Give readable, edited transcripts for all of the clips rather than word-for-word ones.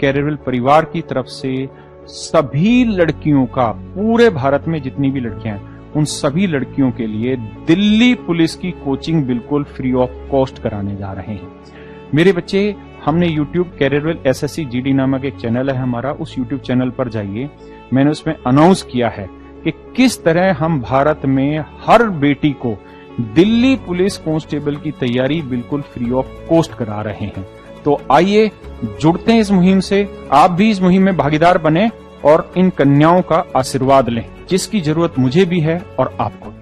कैरेवल परिवार की तरफ से सभी लड़कियों का, पूरे भारत में जितनी भी लड़कियां हैं, उन सभी लड़कियों के लिए दिल्ली पुलिस की कोचिंग बिल्कुल फ्री ऑफ कॉस्ट कराने जा रहे हैं। मेरे बच्चे, हमने यूट्यूब कैरेवल एसएससी जीडी नामक एक चैनल है हमारा, उस यूट्यूब चैनल पर जाइए। मैंने उसमें अनाउंस किया है कि किस तरह हम भारत में हर बेटी को दिल्ली पुलिस कांस्टेबल की तैयारी बिल्कुल फ्री ऑफ कॉस्ट करा रहे हैं। तो आइए जुड़ते हैं इस मुहिम से, आप भी इस मुहिम में भागीदार बने और इन कन्याओं का आशीर्वाद लें, जिसकी जरूरत मुझे भी है और आपको भी।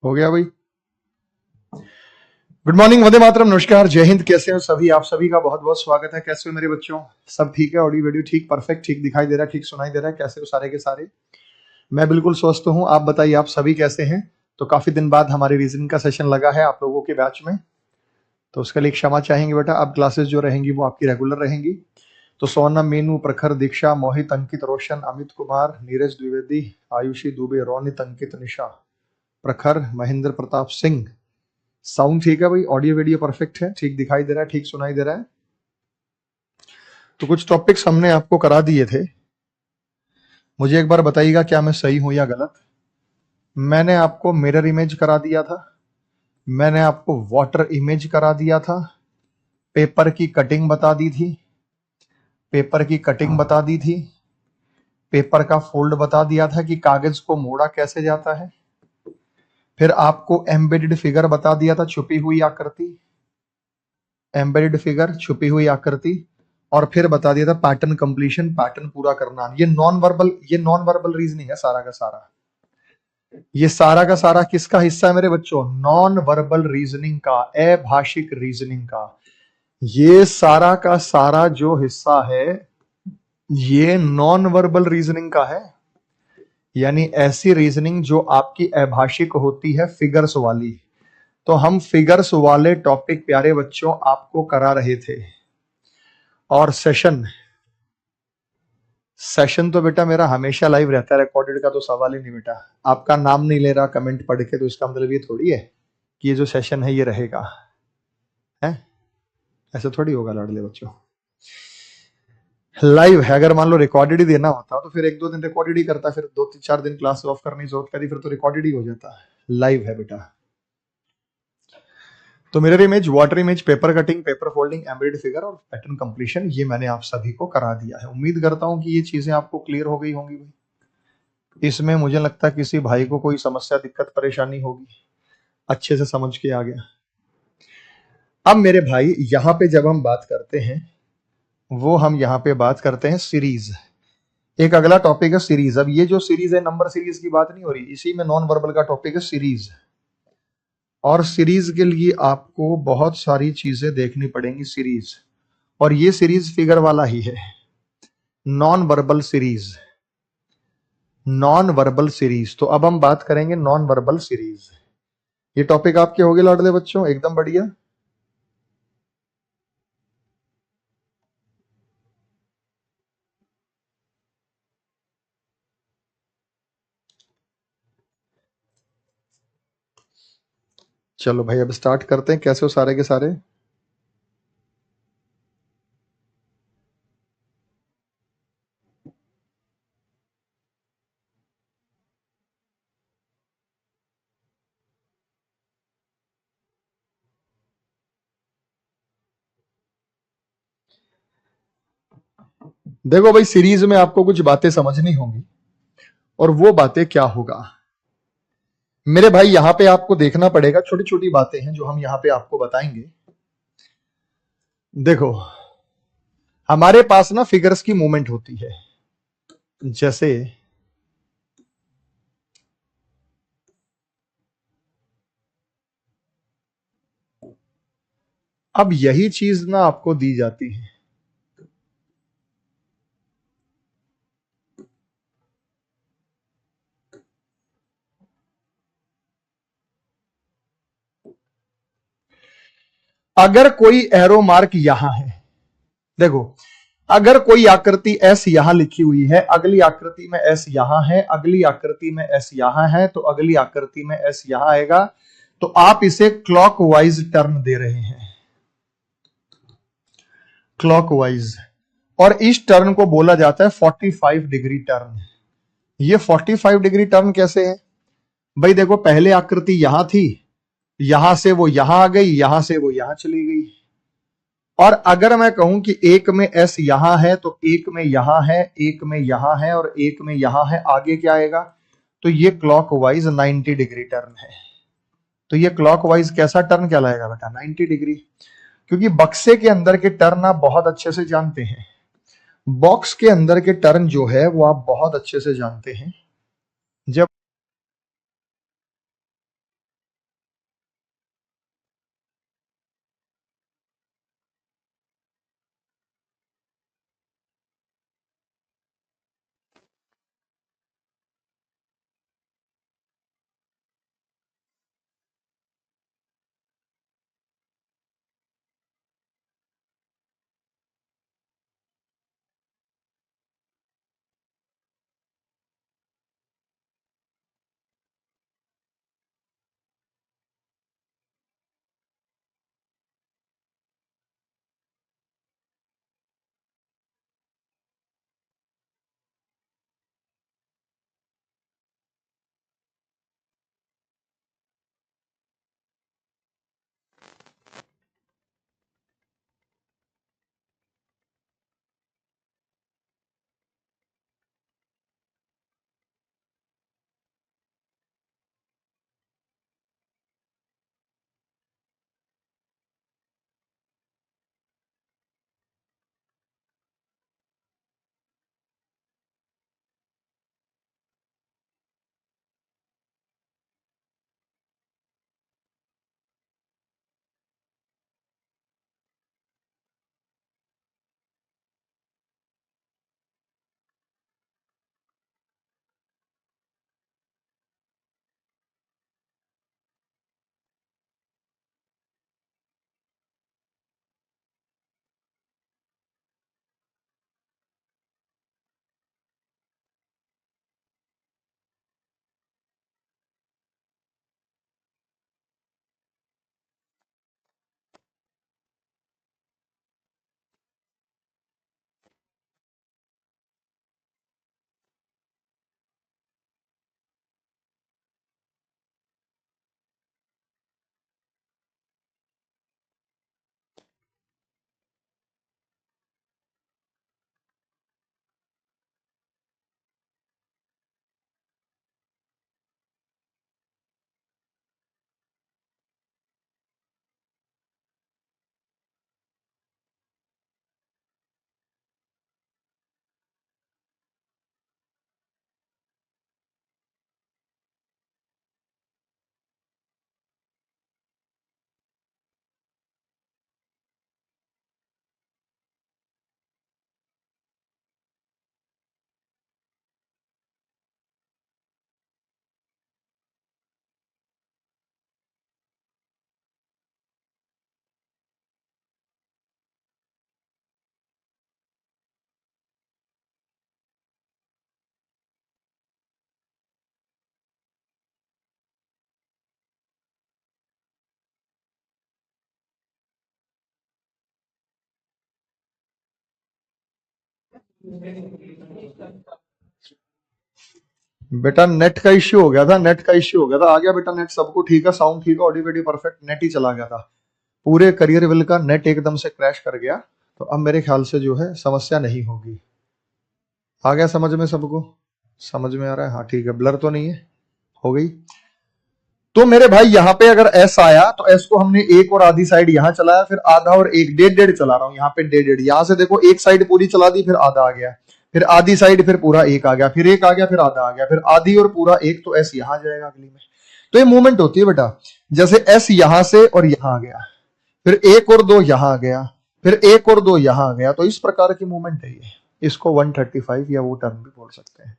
हो गया भाई। गुड मॉर्निंग, वंदे मातरम, नमस्कार, जय हिंद। कैसे हो सभी? आप सभी का बहुत बहुत स्वागत है। कैसे हो मेरे बच्चों? सब ठीक है? ऑडियो वीडियो ठीक, परफेक्ट, ठीक दिखाई दे रहा है, ठीक सुनाई दे रहा है? कैसे हो सारे के सारे? मैं बिल्कुल स्वस्थ हूं। आप बताइए, आप सभी कैसे हैं? तो काफी दिन बाद हमारे रीजनिंग का सेशन लगा है आप लोगों के बैच में, तो उसके लिए क्षमा चाहेंगे बेटा। अब क्लासेस जो रहेंगी वो आपकी रेगुलर रहेंगी। तो सोनम, मीनू, प्रखर, दीक्षा, मोहित, अंकित, रोशन, अमित कुमार, नीरज द्विवेदी, आयुषी दुबे, रोनित, अंकित, निशा, प्रखर, महेंद्र प्रताप सिंह। साउंड ठीक है भाई? ऑडियो वीडियो परफेक्ट है? ठीक दिखाई दे रहा है, ठीक सुनाई दे रहा है? तो कुछ टॉपिक्स हमने आपको करा दिए थे, मुझे एक बार बताइएगा क्या मैं सही हूं या गलत। मैंने आपको मिरर इमेज करा दिया था, मैंने आपको वाटर इमेज करा दिया था, पेपर की कटिंग बता दी थी, पेपर की कटिंग बता दी थी, पेपर का फोल्ड बता दिया था कि कागज को मोड़ा कैसे जाता है, फिर आपको एम्बेडेड फिगर बता दिया था, छुपी हुई आकृति, एम्बेडेड फिगर, छुपी हुई आकृति, और फिर बता दिया था पैटर्न कंप्लीशन, पैटर्न पूरा करना। ये नॉन वर्बल रीजनिंग है सारा का सारा। ये सारा का सारा किसका हिस्सा है मेरे बच्चों? नॉन वर्बल रीजनिंग का, अभाषिक रीजनिंग का। ये सारा का सारा जो हिस्सा है ये नॉन वर्बल रीजनिंग का है, यानी ऐसी रीजनिंग जो आपकी अभाषिक होती है, फिगर्स वाली। तो हम फिगर्स वाले टॉपिक प्यारे बच्चों आपको करा रहे थे। और सेशन तो बेटा मेरा हमेशा लाइव रहता है, रिकॉर्डेड का तो सवाल ही नहीं बेटा। आपका नाम नहीं ले रहा कमेंट पढ़ के तो इसका मतलब ये थोड़ी है कि ये जो सेशन है ये रहेगा, है? ऐसा थोड़ी होगा लाडले बच्चों। लाइव है, अगर मान लो रिकॉर्डेड ही देना होता तो फिर 1-2 दिन रिकॉर्डेड ही करता, फिर 2-4 दिन क्लास ऑफ करने की जरूरत करी, फिर तो रिकॉर्डेड ही हो जाता। लाइव है बेटा। तो mirror image, water image, paper cutting, paper folding, embedded figure और पैटर्न कंप्लीशन, ये मैंने आप सभी को करा दिया है। उम्मीद करता हूं कि ये चीजें आपको क्लियर हो गई होंगी भाई। इसमें मुझे लगता है किसी भाई को कोई समस्या, दिक्कत, परेशानी होगी, अच्छे से समझ के आ गया। अब मेरे भाई यहां पे जब हम बात करते हैं वो हम यहां पे बात करते हैं सीरीज। एक अगला टॉपिक है सीरीज। अब ये जो सीरीज है, नंबर सीरीज की बात नहीं हो रही, इसी में नॉन वर्बल का टॉपिक है सीरीज। और सीरीज के लिए आपको बहुत सारी चीजें देखनी पड़ेंगी सीरीज, और ये सीरीज फिगर वाला ही है, non verbal series. Non verbal series, तो अब हम बात करेंगे नॉन वर्बल सीरीज। ये टॉपिक आपके हो गए लाडले बच्चों, एकदम बढ़िया। चलो भाई अब स्टार्ट करते हैं। कैसे हो सारे के सारे? देखो भाई, सीरीज में आपको कुछ बातें समझनी होंगी, और वो बातें क्या होगा मेरे भाई, यहां पे आपको देखना पड़ेगा। छोटी छोटी बातें हैं जो हम यहां पे आपको बताएंगे। देखो, हमारे पास ना फिगर्स की मूवमेंट होती है, जैसे अब यही चीज ना आपको दी जाती है, अगर कोई एरो मार्क यहां है, देखो अगर कोई आकृति एस यहां लिखी हुई है, अगली आकृति में एस यहां है, अगली आकृति में एस यहां है, तो अगली आकृति में एस यहां आएगा, तो आप इसे क्लॉकवाइज टर्न दे रहे हैं, क्लॉकवाइज। और इस टर्न को बोला जाता है 45 डिग्री टर्न। ये 45 डिग्री टर्न कैसे है भाई? देखो पहले आकृति यहां थी, यहां से वो यहां आ गई, यहां से वो यहां चली गई। और अगर मैं कहूं कि एक में एस यहां है, तो एक में यहां है, एक में यहां है और एक में यहां है, आगे क्या आएगा? तो ये क्लॉकवाइज 90 डिग्री टर्न है। तो ये क्लॉकवाइज कैसा टर्न कहलाएगा बेटा? 90 डिग्री। क्योंकि बक्से के अंदर के टर्न आप बहुत अच्छे से जानते हैं, बॉक्स के अंदर के टर्न जो है वो आप बहुत अच्छे से जानते हैं। जब बेटा नेट का इश्यू हो गया था, नेट का इश्यू हो गया था। आ गया बेटा नेट, सबको ठीक है, साउंड ठीक है, ऑडियो वीडियो परफेक्ट, नेट ही चला गया था। पूरे करियर विल का नेट एकदम से क्रैश कर गया, तो अब मेरे ख्याल से जो है समस्या नहीं होगी। आ गया समझ में सबको? समझ में आ रहा है? हाँ ठीक है, ब्लर तो नहीं है, हो गई। तो मेरे भाई यहाँ पे अगर एस आया तो एस को हमने एक और आधी साइड यहाँ चलाया, फिर आधा और एक, डेढ़ डेढ़ चला रहा हूँ यहाँ पे, डेढ़ डेढ़। यहां से देखो एक साइड पूरी चला दी, फिर आधा आ गया, फिर आधी साइड, फिर पूरा एक आ गया, फिर एक आ गया, फिर आधा आ गया, फिर आधी और पूरा एक, तो एस यहां जाएगा अगली में। तो ये मूवमेंट होती है बेटा, जैसे एस यहां से और यहां आ गया, फिर एक और दो यहां आ गया, फिर एक और दो यहां आ गया। तो इस प्रकार की मूवमेंट है ये, इसको 135 या वो टर्न भी बोल सकते हैं।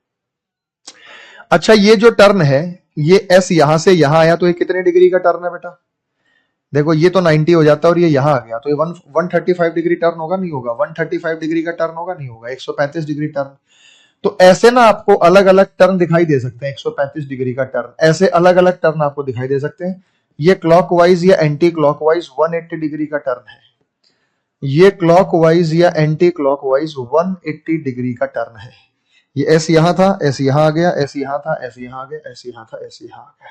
अच्छा, ये जो टर्न है, ये एस यहां से यहां आया, तो ये कितने डिग्री का टर्न है बेटा? देखो ये तो 90 हो जाता है और ये यहां आ गया, तो ये 135 डिग्री टर्न होगा नहीं होगा? 135 डिग्री का टर्न होगा नहीं होगा? 135 डिग्री टर्न। तो ऐसे ना आपको अलग अलग टर्न दिखाई दे सकते हैं। 135 डिग्री का टर्न, ऐसे अलग अलग टर्न आपको दिखाई दे सकते हैं। ये क्लॉकवाइज या एंटी क्लॉकवाइज 180 डिग्री का टर्न है। ये क्लॉकवाइज या एंटी क्लॉकवाइज 180 डिग्री का टर्न है। ये एस यहां था, एस यहां आ गया, एस यहां था, एस यहां आ गया, एस यहां था, एस यहां आ गया।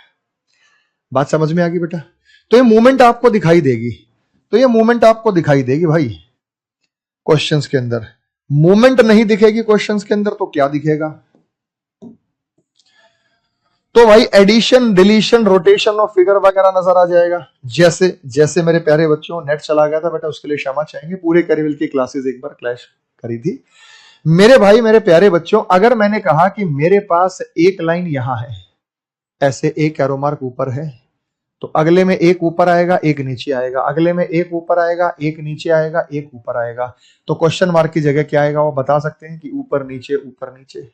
बात समझ में आ गई बेटा? तो ये मूवमेंट आपको दिखाई देगी, तो ये मूवमेंट आपको दिखाई देगी भाई। क्वेश्चंस के अंदर मूवमेंट नहीं दिखेगी, क्वेश्चंस के अंदर तो क्या दिखेगा? तो भाई एडिशन, डिलीशन, रोटेशन और फिगर वगैरह नजर आ जाएगा। जैसे जैसे मेरे प्यारे बच्चों, नेट चला गया था बेटा, उसके लिए क्षमा चाहेंगे। पूरे कैरिवल की क्लासेस एक बार क्लैश करी थी। मेरे भाई, मेरे प्यारे बच्चों, अगर मैंने कहा कि मेरे पास एक लाइन यहां है, ऐसे एक एरो मार्क ऊपर है, तो अगले में एक ऊपर आएगा, एक नीचे आएगा, अगले में एक ऊपर आएगा, एक नीचे आएगा, एक ऊपर आएगा। तो क्वेश्चन मार्क की जगह क्या आएगा? वो बता सकते हैं कि ऊपर नीचे, ऊपर नीचे।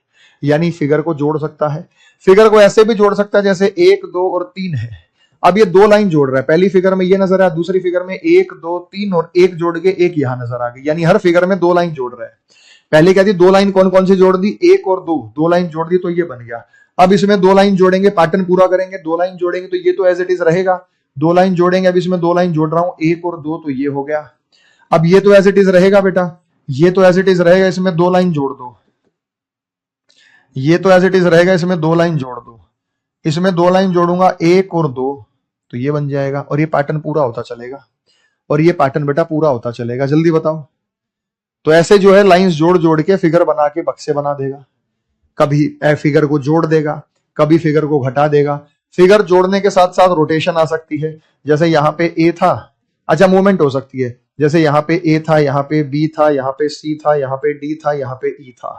यानी फिगर को जोड़ सकता है। फिगर को ऐसे भी जोड़ सकता है जैसे 1 2 और 3 है। अब ये दो लाइन जोड़ रहा है, पहली फिगर में ये नजर आया, दूसरी फिगर में 1 2 3 और एक जोड़ के एक यहां नजर आ गई। यानी हर फिगर में दो लाइन जोड़ रहा है। पहले क्या थी? दो लाइन कौन कौन सी जोड़ दी? एक और दो, दो लाइन जोड़ दी तो ये बन गया। अब इसमें दो लाइन जोड़ेंगे, पैटर्न पूरा करेंगे, दो लाइन जोड़ेंगे तो ये तो एज इट इज रहेगा। दो लाइन जोड़ेंगे, अब इसमें दो लाइन जोड़ रहा हूं, एक और दो, तो ये हो गया। अब ये तो एज इट इज रहेगा बेटा, ये तो एज इट इज रहेगा, इसमें दो लाइन जोड़ दो। ये तो एज इट इज रहेगा, इसमें दो लाइन जोड़ दो। इसमें दो लाइन जोड़ूंगा, एक और दो, तो ये बन जाएगा। और ये पैटर्न पूरा होता चलेगा, और ये पैटर्न बेटा पूरा होता चलेगा। जल्दी बताओ। तो ऐसे जो है लाइंस जोड़ जोड़ के फिगर बना के बक्से बना देगा। कभी फिगर को जोड़ देगा, कभी फिगर को घटा देगा। फिगर जोड़ने के साथ साथ रोटेशन आ सकती है। जैसे यहाँ पे ए था, अच्छा मूवमेंट हो सकती है। जैसे यहाँ पे ए था, यहाँ पे बी था, यहाँ पे सी था, यहाँ पे डी था, यहाँ पे ई था।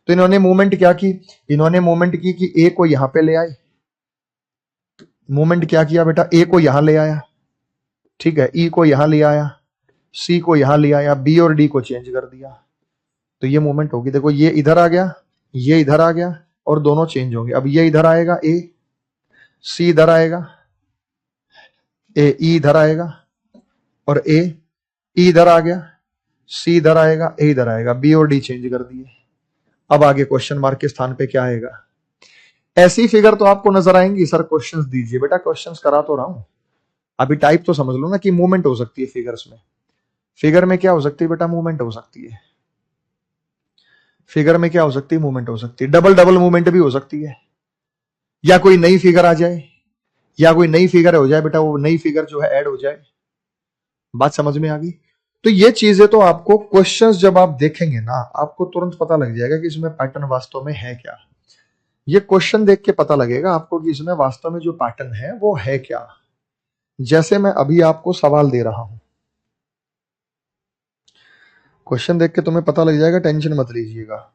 तो इन्होंने मूवमेंट क्या की? इन्होंने मूवमेंट की कि ए को यहां पे ले आए। मूवमेंट क्या किया बेटा? ए को यहां ले आया, ठीक है, ई को यहां ले आया, सी को यहां ले आया, बी और डी को चेंज कर दिया। तो ये मूवमेंट होगी। देखो ये इधर आ गया, ये इधर आ गया, और दोनों चेंज होंगे। अब ये इधर आएगा, ए, सी इधर आएगा, ए ई इधर आएगा, और ए ई इधर आ गया, सी इधर आएगा, ए इधर आएगा, बी और डी चेंज कर दिए। अब आगे क्वेश्चन मार्क के स्थान पे क्या आएगा? ऐसी फिगर तो आपको नजर आएंगी। सर क्वेश्चंस दीजिए। बेटा क्वेश्चंस करा तो रहा हूं, अभी टाइप तो समझ लो ना कि मूवमेंट हो सकती है फिगर्स में। फिगर में क्या हो सकती है बेटा? मूवमेंट हो सकती है। फिगर में क्या हो सकती है? मूवमेंट हो सकती है। डबल डबल मूवमेंट भी हो सकती है, या कोई नई फिगर आ जाए, या कोई नई फिगर हो जाए बेटा, वो नई फिगर जो है ऐड हो जाए। बात समझ में आ गई? तो ये चीजें तो आपको क्वेश्चंस जब आप देखेंगे ना, आपको तुरंत पता लग जाएगा कि इसमें पैटर्न वास्तव में है क्या। ये क्वेश्चन देख के पता लगेगा आपको कि इसमें वास्तव में जो पैटर्न है वो है क्या। जैसे मैं अभी आपको सवाल दे रहा हूं, क्वेश्चन देख के तुम्हें पता लग जाएगा, टेंशन मत लीजिएगा।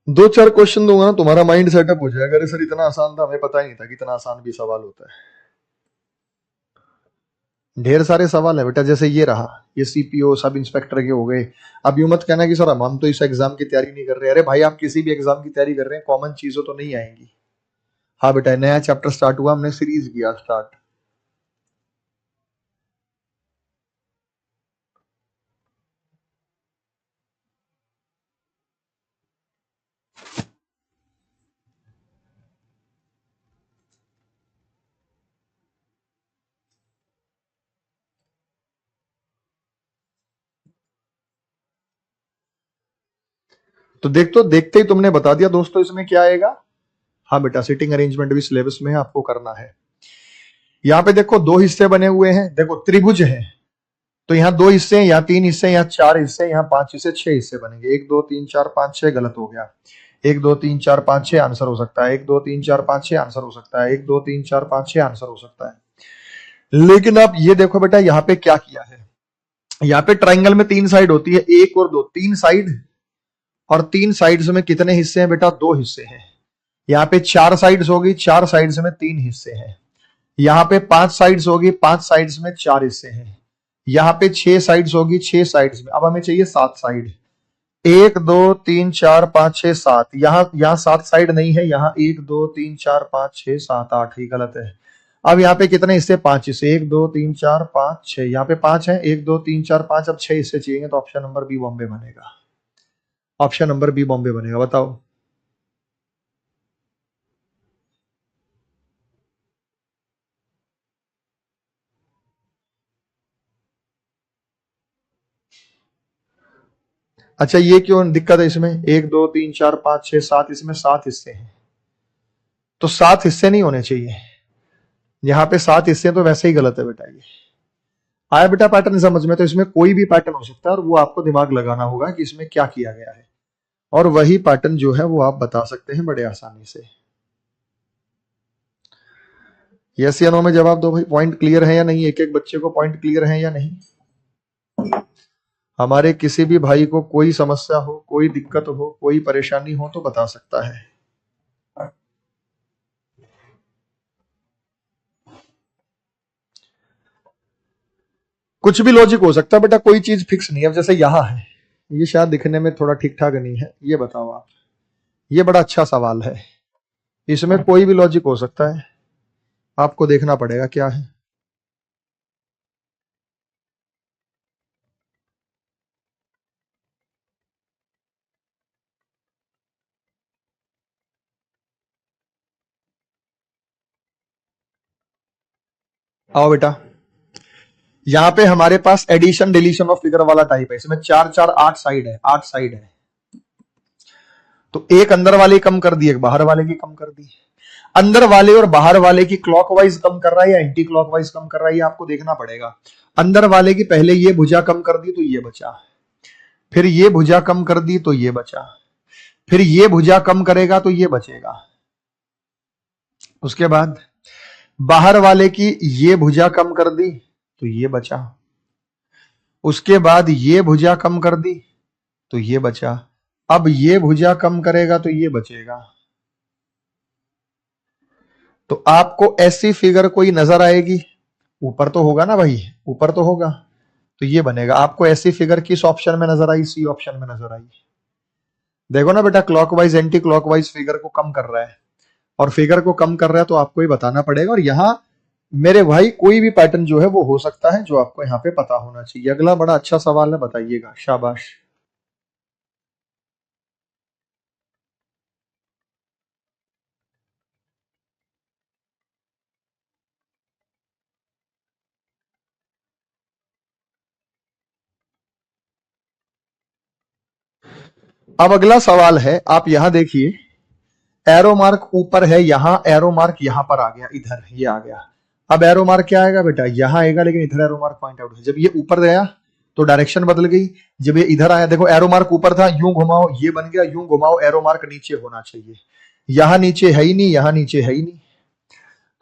दो चार क्वेश्चन दूंगा ना, तुम्हारा माइंड सेटअप हो जाएगा। अरे सर इतना आसान था, हमें पता ही नहीं था कि इतना आसान भी सवाल होता है। ढेर सारे सवाल है बेटा। जैसे ये रहा, ये सीपीओ सब इंस्पेक्टर के हो गए। अब यूं मत कहना कि सर हम तो इस एग्जाम की तैयारी नहीं कर रहे। अरे भाई आप किसी भी एग्जाम की तैयारी कर रहे हैं, कॉमन चीजें तो नहीं आएंगी। हाँ बेटा, नया चैप्टर स्टार्ट हुआ, हमने सीरीज किया स्टार्ट। तो देखते ही तुमने बता दिया दोस्तों इसमें क्या आएगा। हाँ बेटा, सीटिंग अरेंजमेंट भी सिलेबस में है, आपको करना है। यहाँ पे देखो दो हिस्से बने हुए हैं, देखो त्रिभुज है, तो यहाँ दो हिस्से हैं, यहाँ तीन हिस्से, यहाँ चार हिस्से, यहाँ पांच हिस्से, छह हिस्से बनेंगे। एक दो तीन चार पांच छह, गलत हो गया। एक दो तीन चार पांच छह आंसर हो सकता है, एक दो तीन चार पांच छह आंसर हो सकता है, एक दो तीन चार पांच छह आंसर हो सकता है। लेकिन आप ये देखो बेटा, यहाँ पे क्या किया है, यहाँ पे ट्राइंगल में तीन साइड होती है, एक और दो, तीन साइड, और तीन साइड्स में कितने हिस्से हैं बेटा, दो हिस्से हैं। यहाँ पे चार साइड्स होगी, चार साइड्स में तीन हिस्से हैं। यहाँ पे पांच साइड्स होगी, पांच साइड्स में चार हिस्से हैं। यहाँ पे छह साइड्स होगी, छह साइड्स में, अब हमें चाहिए सात साइड। एक दो तीन चार पांच छह सात, यहाँ सात साइड नहीं है, यहाँ एक दो तीन चार पांच छह सात आठ, ही गलत है। अब यहाँ पे कितने हिस्से, पांच हिस्से, एक दो तीन चार पांच छह, यहाँ पे पांच है, एक दो तीन चार पांच, अब छह हिस्से चाहिए, तो ऑप्शन नंबर बी बॉम्बे बनेगा। ऑप्शन नंबर बी बॉम्बे बनेगा, बताओ। अच्छा, ये क्यों दिक्कत है इसमें, एक दो तीन चार पांच छह सात, इसमें सात हिस्से हैं, तो सात हिस्से नहीं होने चाहिए। यहाँ पे सात हिस्से तो वैसे ही गलत है बेटा। ये आया बेटा पैटर्न समझ में, तो इसमें कोई भी पैटर्न हो सकता है, और वो आपको दिमाग लगाना होगा कि इसमें क्या किया गया है, और वही पैटर्न जो है वो आप बता सकते हैं बड़े आसानी से। यस या नो में जवाब दो भाई, पॉइंट क्लियर है या नहीं, एक एक बच्चे को पॉइंट क्लियर है या नहीं। हमारे किसी भी भाई को कोई समस्या हो, कोई दिक्कत हो, कोई परेशानी हो तो बता सकता है। कुछ भी लॉजिक हो सकता है बेटा, कोई चीज फिक्स नहीं है। अब जैसे यहां है, ये शायद दिखने में थोड़ा ठीक ठाक नहीं है, ये बताओ आप। ये बड़ा अच्छा सवाल है, इसमें कोई भी लॉजिक हो सकता है, आपको देखना पड़ेगा क्या है। आओ बेटा, यहां पे हमारे पास एडिशन डिलीशन ऑफ फिगर वाला टाइप है, इसमें चार चार आठ साइड है, आठ साइड है, तो एक अंदर वाले कम कर दी, एक बाहर वाले की कम कर दी। अंदर वाले और बाहर वाले की क्लॉकवाइज कम कर रहा है या एंटी क्लॉकवाइज कम कर रहा है, ये आपको देखना पड़ेगा। अंदर वाले की पहले ये भुजा कम कर दी तो ये बचा, फिर ये भुजा कम कर दी तो ये बचा, फिर ये भुजा कम करेगा तो ये बचेगा। उसके बाद बाहर वाले की ये भुजा कम कर दी तो ये बचा, उसके बाद ये भुजा कम कर दी तो ये बचा, अब ये भुजा कम करेगा तो ये बचेगा। तो आपको ऐसी फिगर कोई नजर आएगी, ऊपर तो होगा ना भाई, ऊपर तो होगा, तो ये बनेगा। आपको ऐसी फिगर किस ऑप्शन में नजर आई, सी ऑप्शन में नजर आई। देखो ना बेटा, क्लॉकवाइज एंटी क्लॉकवाइज फिगर को कम कर रहा है, और फिगर को कम कर रहा है तो आपको ये बताना पड़ेगा। और यहां मेरे भाई कोई भी पैटर्न जो है वो हो सकता है, जो आपको यहाँ पे पता होना चाहिए। अगला बड़ा अच्छा सवाल है, बताइएगा, शाबाश। अब अगला सवाल है, आप यहां देखिए, एरो मार्क ऊपर है, यहां एरो मार्क यहां पर आ गया, इधर ये आ गया। अब एरो मार्क क्या आएगा बेटा, यहां आएगा, लेकिन इधर एरो मार्क पॉइंट आउट है। जब ये ऊपर गया तो डायरेक्शन बदल गई, जब ये इधर आया, देखो एरो मार्क ऊपर था, यूं घुमाओ ये बन गया, यूं घुमाओ एरो मार्क नीचे होना चाहिए। यहां नीचे है ही नहीं, यहां नीचे है ही नहीं,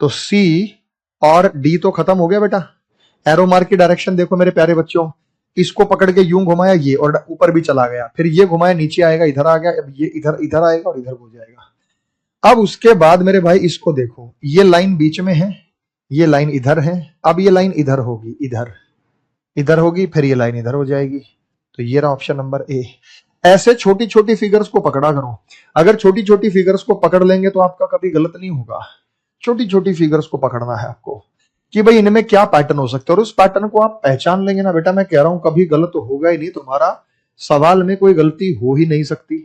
तो सी और डी तो खत्म हो गया बेटा। एरो मार्क की डायरेक्शन देखो मेरे प्यारे बच्चों, इसको पकड़ के यूं घुमाया ये, और ऊपर भी चला गया, फिर ये घुमाया नीचे आएगा, इधर आ गया, अब ये इधर इधर आएगा और इधर हो जाएगा। अब उसके बाद मेरे भाई इसको देखो, ये लाइन बीच में है, ये लाइन इधर है, अब ये लाइन इधर होगी, इधर इधर होगी, फिर ये लाइन इधर हो जाएगी। तो ये रहा ऑप्शन नंबर ए। ऐसे छोटी छोटी फिगर्स को पकड़ा करो, अगर छोटी छोटी फिगर्स को पकड़ लेंगे तो आपका कभी गलत नहीं होगा। छोटी छोटी फिगर्स को पकड़ना है आपको कि भाई इनमें क्या पैटर्न हो सकता है, और उस पैटर्न को आप पहचान लेंगे ना बेटा, मैं कह रहा हूं कभी गलत तो होगा ही नहीं, तुम्हारा सवाल में कोई गलती हो ही नहीं सकती।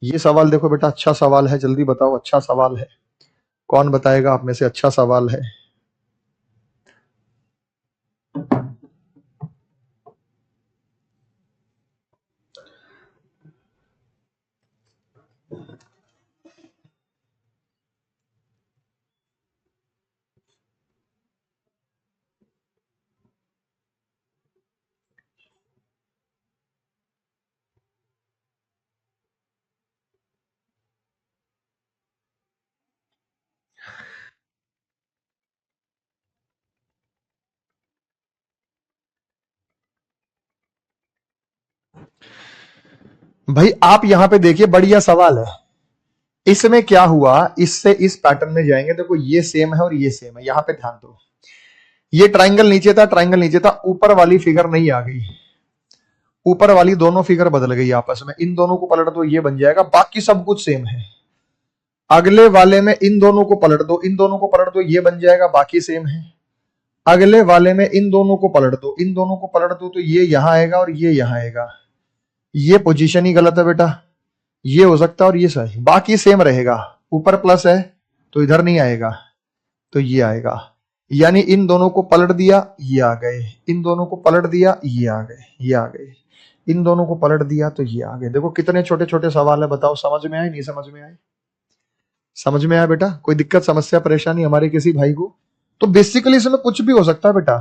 ये सवाल देखो बेटा, अच्छा सवाल है, जल्दी बताओ, अच्छा सवाल है, कौन बताएगा आप में से अच्छा सवाल है। भाई आप यहां पे देखिए, बढ़िया सवाल है। इसमें क्या हुआ, इससे इस पैटर्न में जाएंगे, देखो ये सेम है और ये सेम है, यहां पे ध्यान दो। ये ट्राइंगल नीचे था, ट्राइंगल नीचे था, ऊपर वाली फिगर नहीं आ गई, ऊपर वाली दोनों फिगर बदल गई आपस में। इन दोनों को पलट दो, ये बन जाएगा, बाकी सब कुछ सेम है। अगले वाले में इन दोनों को पलट दो, इन दोनों को पलट दो, ये बन जाएगा, बाकी सेम है। अगले वाले में इन दोनों को पलट दो, इन दोनों को पलट दो, तो ये यहां आएगा और ये यहां आएगा। ये पोजीशन ही गलत है बेटा, ये हो सकता है और ये सही, बाकी सेम रहेगा। ऊपर प्लस है तो इधर नहीं आएगा, तो ये आएगा। यानी इन दोनों को पलट दिया, ये आ गए, इन दोनों को पलट दिया, ये आ गए, ये आ गए, इन दोनों को पलट दिया तो ये आ गए। देखो कितने छोटे छोटे सवाल है, बताओ समझ में आए नहीं समझ में आए? समझ में आया बेटा? कोई दिक्कत समस्या परेशानी हमारे किसी भाई को? तो बेसिकली इसमें कुछ भी हो सकता है बेटा,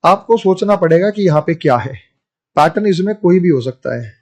आपको सोचना पड़ेगा कि यहाँ पे क्या है। पैटर्न इसमें कोई भी हो सकता है।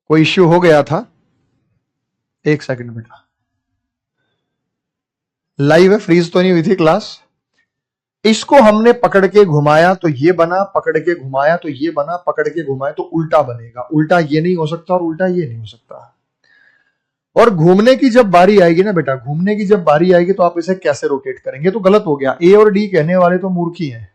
कोई इश्यू हो गया था? एक सेकंड बेटा, लाइव है, फ्रीज तो नहीं हुई थी क्लास? इसको हमने पकड़ के घुमाया तो ये बना, पकड़ के घुमाया तो ये बना, पकड़ के घुमाया तो उल्टा बनेगा। उल्टा ये नहीं हो सकता और उल्टा ये नहीं हो सकता। और घूमने की जब बारी आएगी ना बेटा, घूमने की जब बारी आएगी तो आप इसे कैसे रोटेट करेंगे? तो गलत हो गया। ए और डी कहने वाले तो मूर्खी हैं।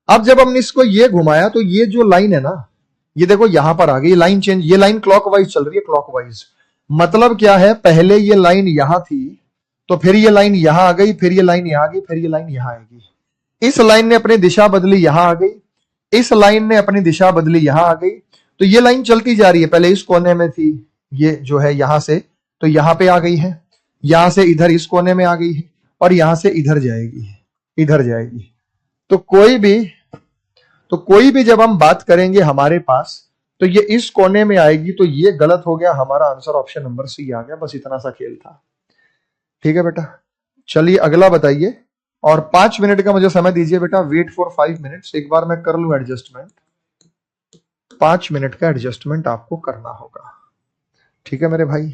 अब जब हमने इसको ये घुमाया तो ये जो लाइन है ना, ये देखो यहां पर आ गई लाइन चेंज। ये लाइन क्लॉकवाइज चल रही है, क्लॉकवाइज। मतलब क्या है, पहले ये लाइन यहां थी, तो फिर ये लाइन यहां आ गई, फिर ये लाइन यहां आ गई, फिर ये लाइन यहां आएगी। इस लाइन ने अपनी दिशा बदली, यहां आ गई। इस लाइन ने अपनी दिशा बदली, यहां आ गई। तो ये लाइन चलती जा रही है। पहले इस कोने में थी, ये जो है यहां से तो यहां पे आ गई है, यहां से इधर इस कोने में आ गई है, और यहां से इधर जाएगी, इधर जाएगी। तो कोई भी जब हम बात करेंगे हमारे पास, तो ये इस कोने में आएगी। तो ये गलत हो गया, हमारा आंसर ऑप्शन नंबर सी आ गया। बस इतना सा खेल था। ठीक है बेटा, चलिए अगला बताइए। और 5 मिनट का मुझे समय दीजिए बेटा, वेट फॉर 5 मिनट्स। एक बार मैं कर लूं एडजस्टमेंट। 5 मिनट का एडजस्टमेंट आपको करना होगा। ठीक है मेरे भाई।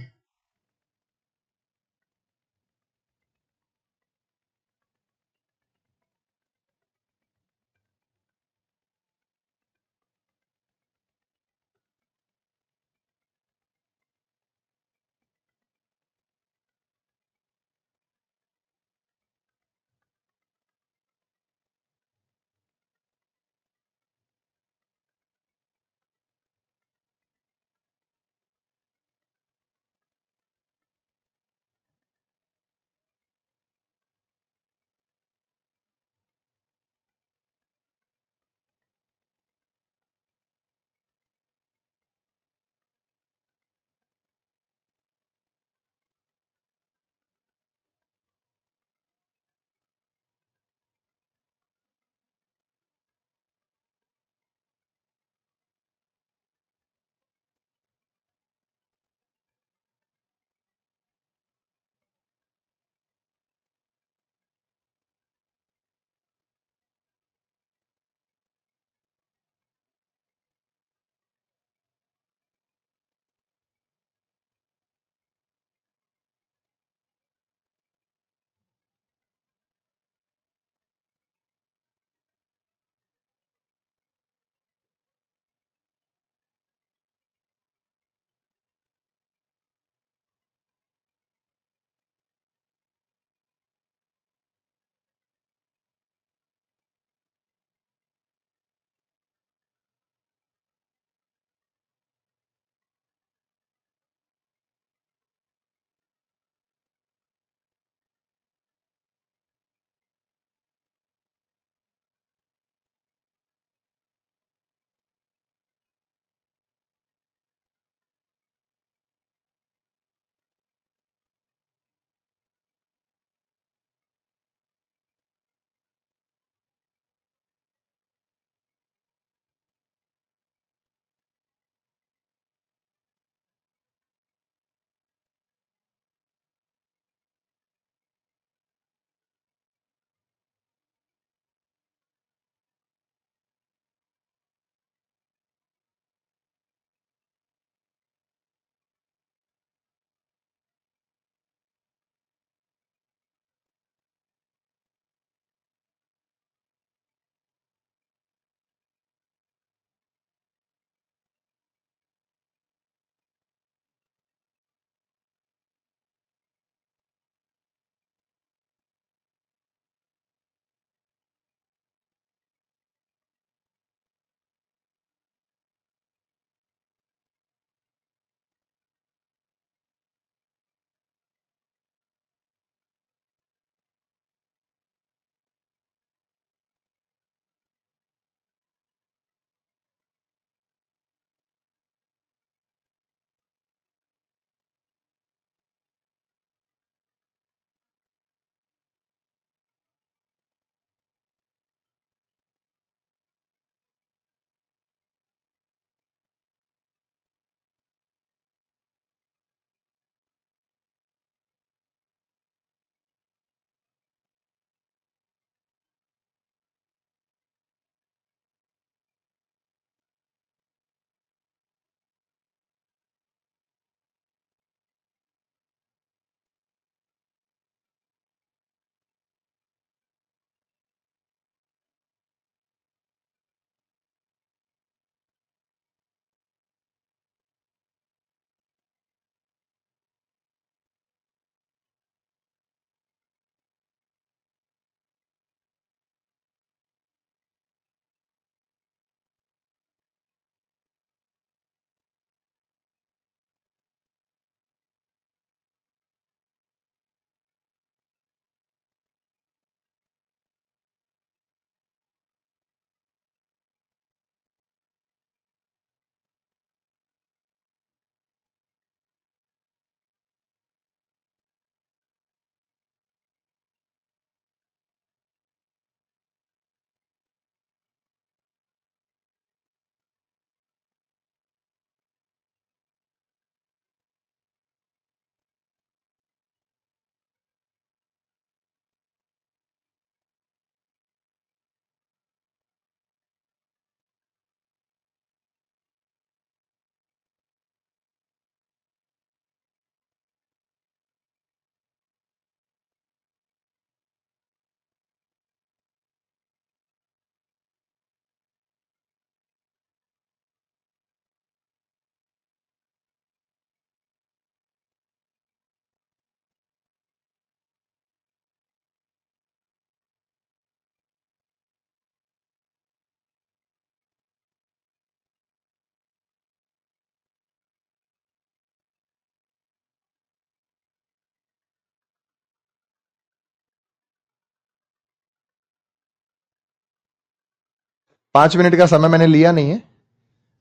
5 मिनट का समय मैंने लिया नहीं है।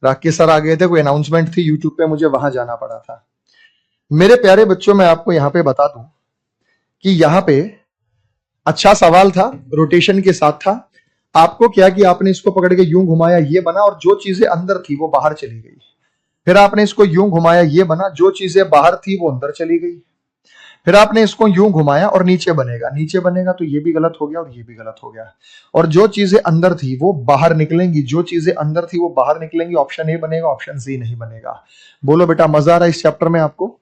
राकेश सर आ गए थे, कोई अनाउंसमेंट थी यूट्यूब पे, मुझे वहां जाना पड़ा था। मेरे प्यारे बच्चों, मैं आपको यहां पे बता दूं कि यहां पे अच्छा सवाल था, रोटेशन के साथ था। आपको क्या कि आपने इसको पकड़ के यूं घुमाया, ये बना, और जो चीजें अंदर थी वो बाहर चली गई। फिर आपने इसको यूं घुमाया, ये बना, जो चीजें बाहर थी वो अंदर चली गई। फिर आपने इसको यूं घुमाया और नीचे बनेगा, नीचे बनेगा, तो ये भी गलत हो गया और ये भी गलत हो गया। और जो चीजें अंदर थी वो बाहर निकलेंगी, जो चीजें अंदर थी वो बाहर निकलेंगी। ऑप्शन ए बनेगा, ऑप्शन सी नहीं बनेगा। बोलो बेटा, मजा आ रहा है इस चैप्टर में आपको?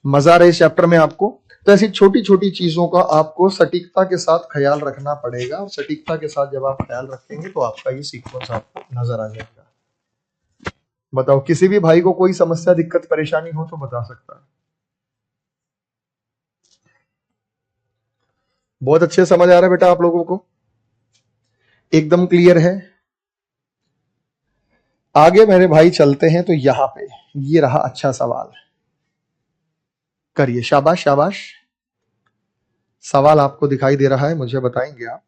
मजा आ रहा है इस चैप्टर में आपको? तो ऐसी छोटी छोटी चीजों का आपको सटीकता के साथ ख्याल रखना पड़ेगा, और सटीकता के साथ जब आप ख्याल रखेंगे तो आपका ये सीक्वेंस आपको नजर आ जाएगा। बताओ, किसी भी भाई को कोई समस्या, दिक्कत, परेशानी हो तो बता सकता है। बहुत अच्छे समझ आ रहा है बेटा आप लोगों को? एकदम क्लियर है? आगे मेरे भाई चलते हैं। तो यहां पे ये रहा अच्छा सवाल, करिए, शाबाश शाबाश। सवाल आपको दिखाई दे रहा है, मुझे बताएंगे आप?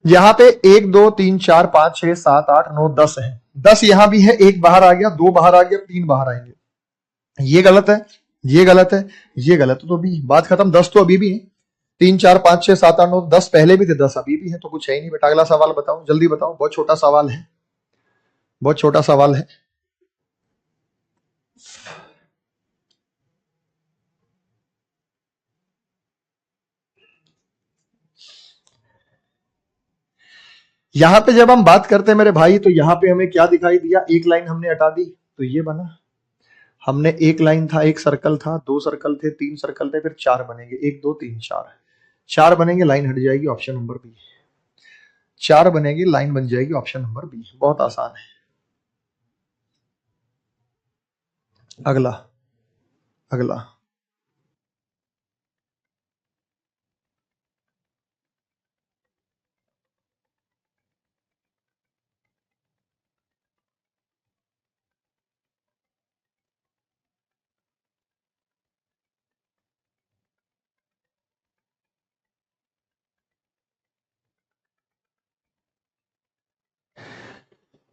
यहां पे 1 2 3 4 5 6 7 8 9 10 है। 10 यहां भी है, एक बाहर आ गया, दो बाहर आ गया, तीन बाहर आएंगे। ये गलत है, ये गलत है, ये गलत है, तो भी बात खत्म। 10 तो अभी भी है। 3 4 5 6 7 8 9 10 पहले भी थे, 10 अभी भी है, तो कुछ है ही नहीं बेटा। अगला सवाल बताओ, जल्दी बताओ, बहुत छोटा सवाल है, बहुत छोटा सवाल है। यहां पे जब हम बात करते हैं मेरे भाई, तो यहां पे हमें क्या दिखाई दिया? एक लाइन हमने हटा दी तो ये बना। हमने एक लाइन था, एक सर्कल था, दो सर्कल थे, तीन सर्कल थे, फिर चार बनेंगे, 1 2 3 4। चार बनेंगे, लाइन हट जाएगी, ऑप्शन नंबर बी। चार बनेगी, लाइन बन जाएगी, ऑप्शन नंबर बी। बहुत आसान है। अगला, अगला।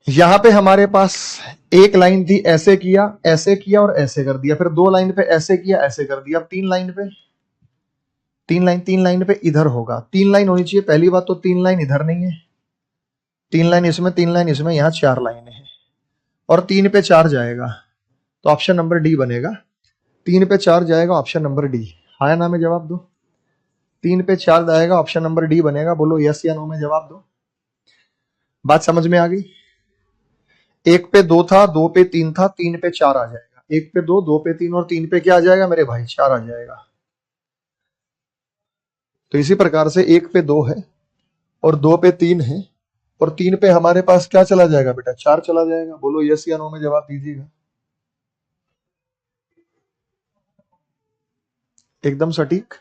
यहां पे हमारे पास एक लाइन थी, ऐसे किया, ऐसे किया और ऐसे कर दिया। फिर दो लाइन पे ऐसे किया, ऐसे कर दिया। अब तीन लाइन पे, तीन लाइन पे इधर होगा। तीन लाइन होनी चाहिए, पहली बात तो तीन लाइन इधर नहीं है, तीन लाइन इसमें, तीन लाइन इसमें, यहां चार लाइनें हैं, और तीन पे चार जाएगा तो ऑप्शन नंबर डी बनेगा। तीन पे चार जाएगा, ऑप्शन नंबर डी। हाँ या ना में जवाब दो। तीन पे चार जाएगा, ऑप्शन नंबर डी बनेगा। बोलो यस या नो में जवाब दो। बात समझ में आ गई? एक पे दो था, दो पे तीन था, तीन पे चार आ जाएगा। एक पे दो, दो पे तीन, और तीन पे क्या आ जाएगा मेरे भाई? चार आ जाएगा। तो इसी प्रकार से एक पे दो है, और दो पे तीन है, और तीन पे हमारे पास क्या चला जाएगा बेटा? चार चला जाएगा। बोलो यस या नो में जवाब दीजिएगा। एकदम सटीक।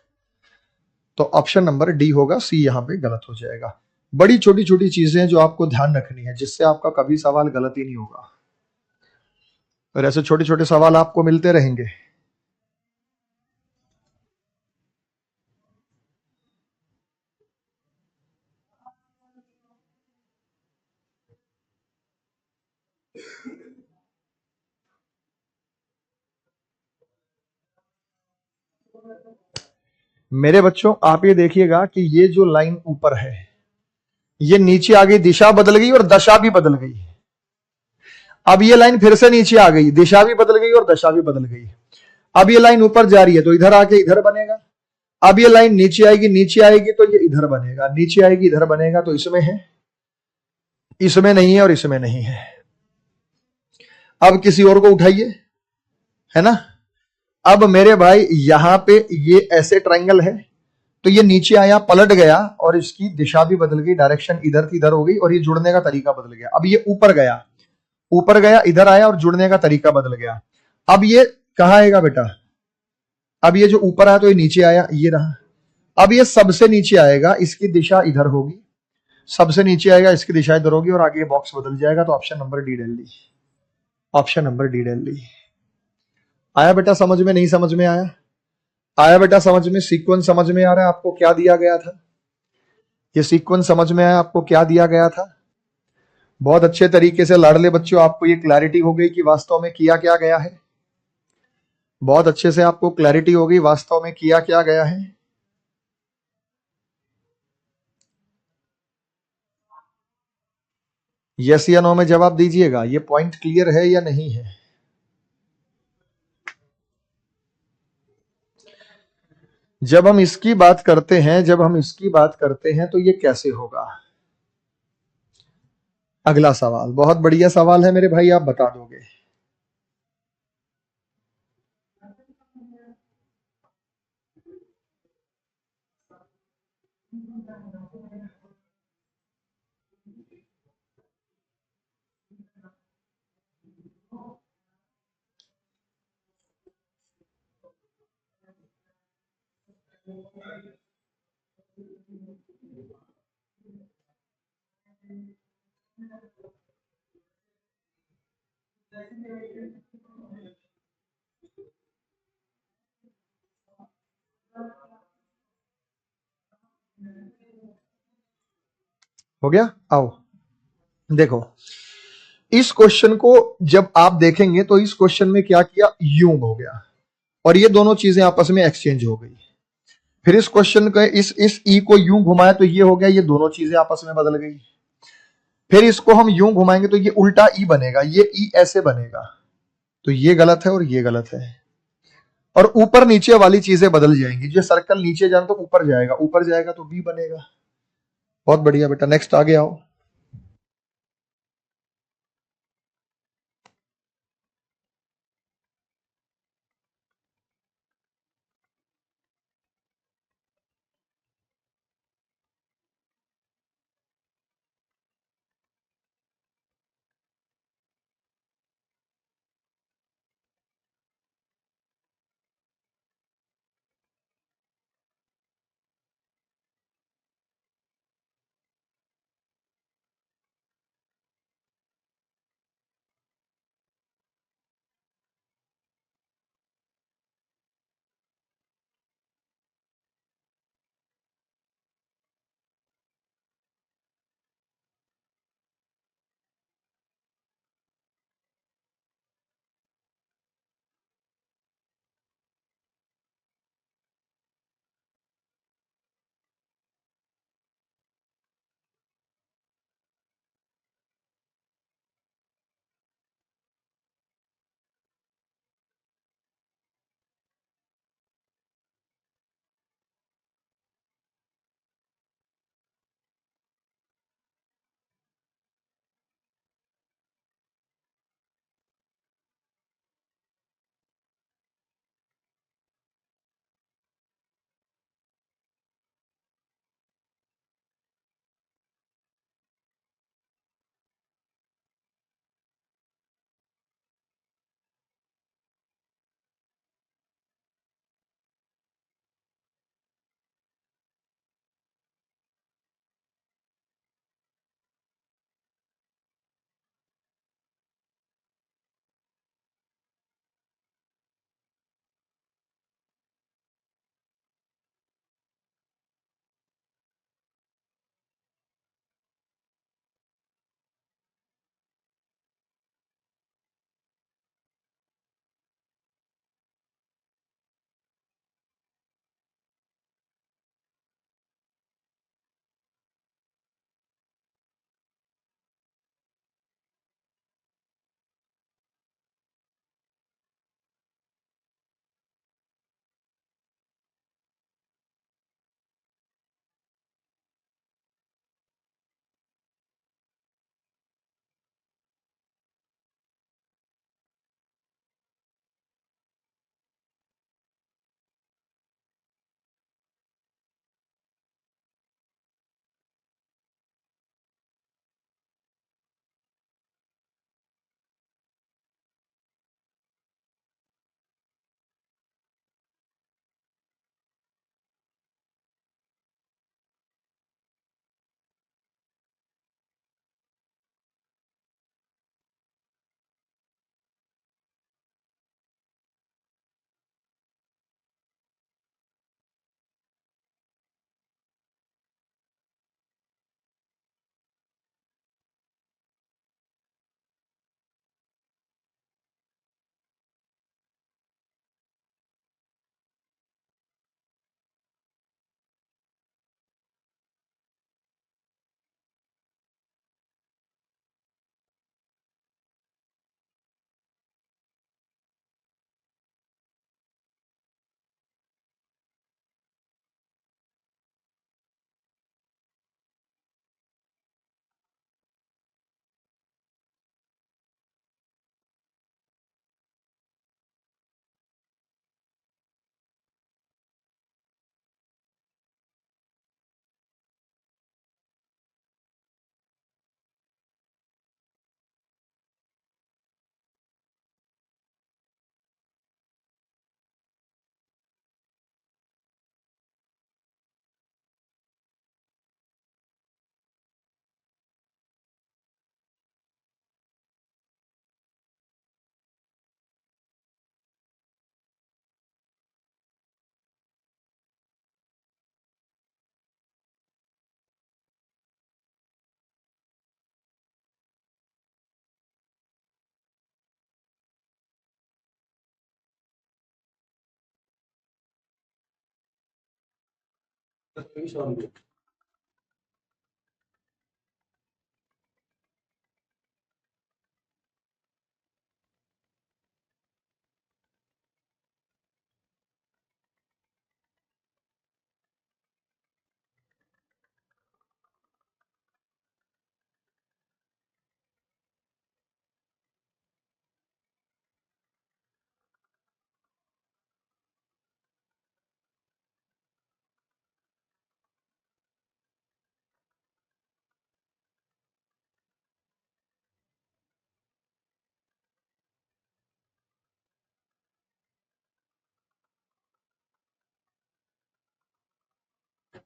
तो ऑप्शन नंबर डी होगा, सी यहां पे गलत हो जाएगा। बड़ी छोटी छोटी चीजें जो आपको ध्यान रखनी है, जिससे आपका कभी सवाल गलत ही नहीं होगा। और ऐसे छोटे छोटे सवाल आपको मिलते रहेंगे। मेरे बच्चों आप ये देखिएगा कि ये जो लाइन ऊपर है ये नीचे आ गई, दिशा बदल गई और दशा भी बदल गई। अब ये लाइन फिर से नीचे आ गई, दिशा भी बदल गई और दशा भी बदल गई। अब ये लाइन ऊपर जा रही है तो इधर आके इधर बनेगा। अब ये लाइन नीचे आएगी, नीचे आएगी तो ये इधर बनेगा, नीचे आएगी इधर बनेगा। तो इसमें है, इसमें नहीं है और इसमें नहीं है। अब किसी और को उठाइए, है ना। अब मेरे भाई यहां पे ये ऐसे ट्रायंगल है तो ये नीचे आया, पलट गया और इसकी दिशा भी बदल गई, डायरेक्शन इधर थी इधर हो गई और ये जुड़ने का तरीका बदल गया। अब ये ऊपर गया, ऊपर गया, इधर आया और जुड़ने का तरीका बदल गया। अब ये कहां आएगा बेटा? अब ये जो ऊपर आया तो ये नीचे आया, ये रहा। अब ये सबसे नीचे आएगा, इसकी दिशा इधर होगी, सबसे नीचे आएगा, इसकी दिशा इधर होगी और आगे बॉक्स बदल जाएगा। तो ऑप्शन नंबर डी डाल ली, ऑप्शन नंबर डी डाल ली। आया बेटा समझ में? नहीं समझ में आया? आया बेटा समझ में? सीक्वेंस समझ में आ रहा है आपको क्या दिया गया था? ये सीक्वेंस समझ में आया आपको क्या दिया गया था? बहुत अच्छे तरीके से लाडले बच्चों आपको ये क्लैरिटी हो गई कि वास्तव में किया क्या गया है। बहुत अच्छे से आपको क्लैरिटी हो गई वास्तव में किया क्या गया है। यस या नो में जवाब दीजिएगा, ये पॉइंट क्लियर है या नहीं है? जब हम इसकी बात करते हैं, जब हम इसकी बात करते हैं तो ये कैसे होगा? अगला सवाल बहुत बढ़िया सवाल है मेरे भाई, आप बता दोगे। हो गया? आओ देखो, इस क्वेश्चन को जब आप देखेंगे तो इस क्वेश्चन में क्या किया, यूं हो गया और ये दोनों चीजें आपस में एक्सचेंज हो गई। फिर इस क्वेश्चन का इस ई को यूं घुमाया तो ये हो गया, ये दोनों चीजें आपस में बदल गई। फिर इसको हम यूं घुमाएंगे तो ये उल्टा ई बनेगा, ये ई ऐसे बनेगा। तो ये गलत है और ये गलत है। और ऊपर नीचे वाली चीजें बदल जाएंगी, जो सर्कल नीचे जाए तो ऊपर जाएगा, ऊपर जाएगा तो बी बनेगा। बहुत बढ़िया बेटा, नेक्स्ट आगे आओ।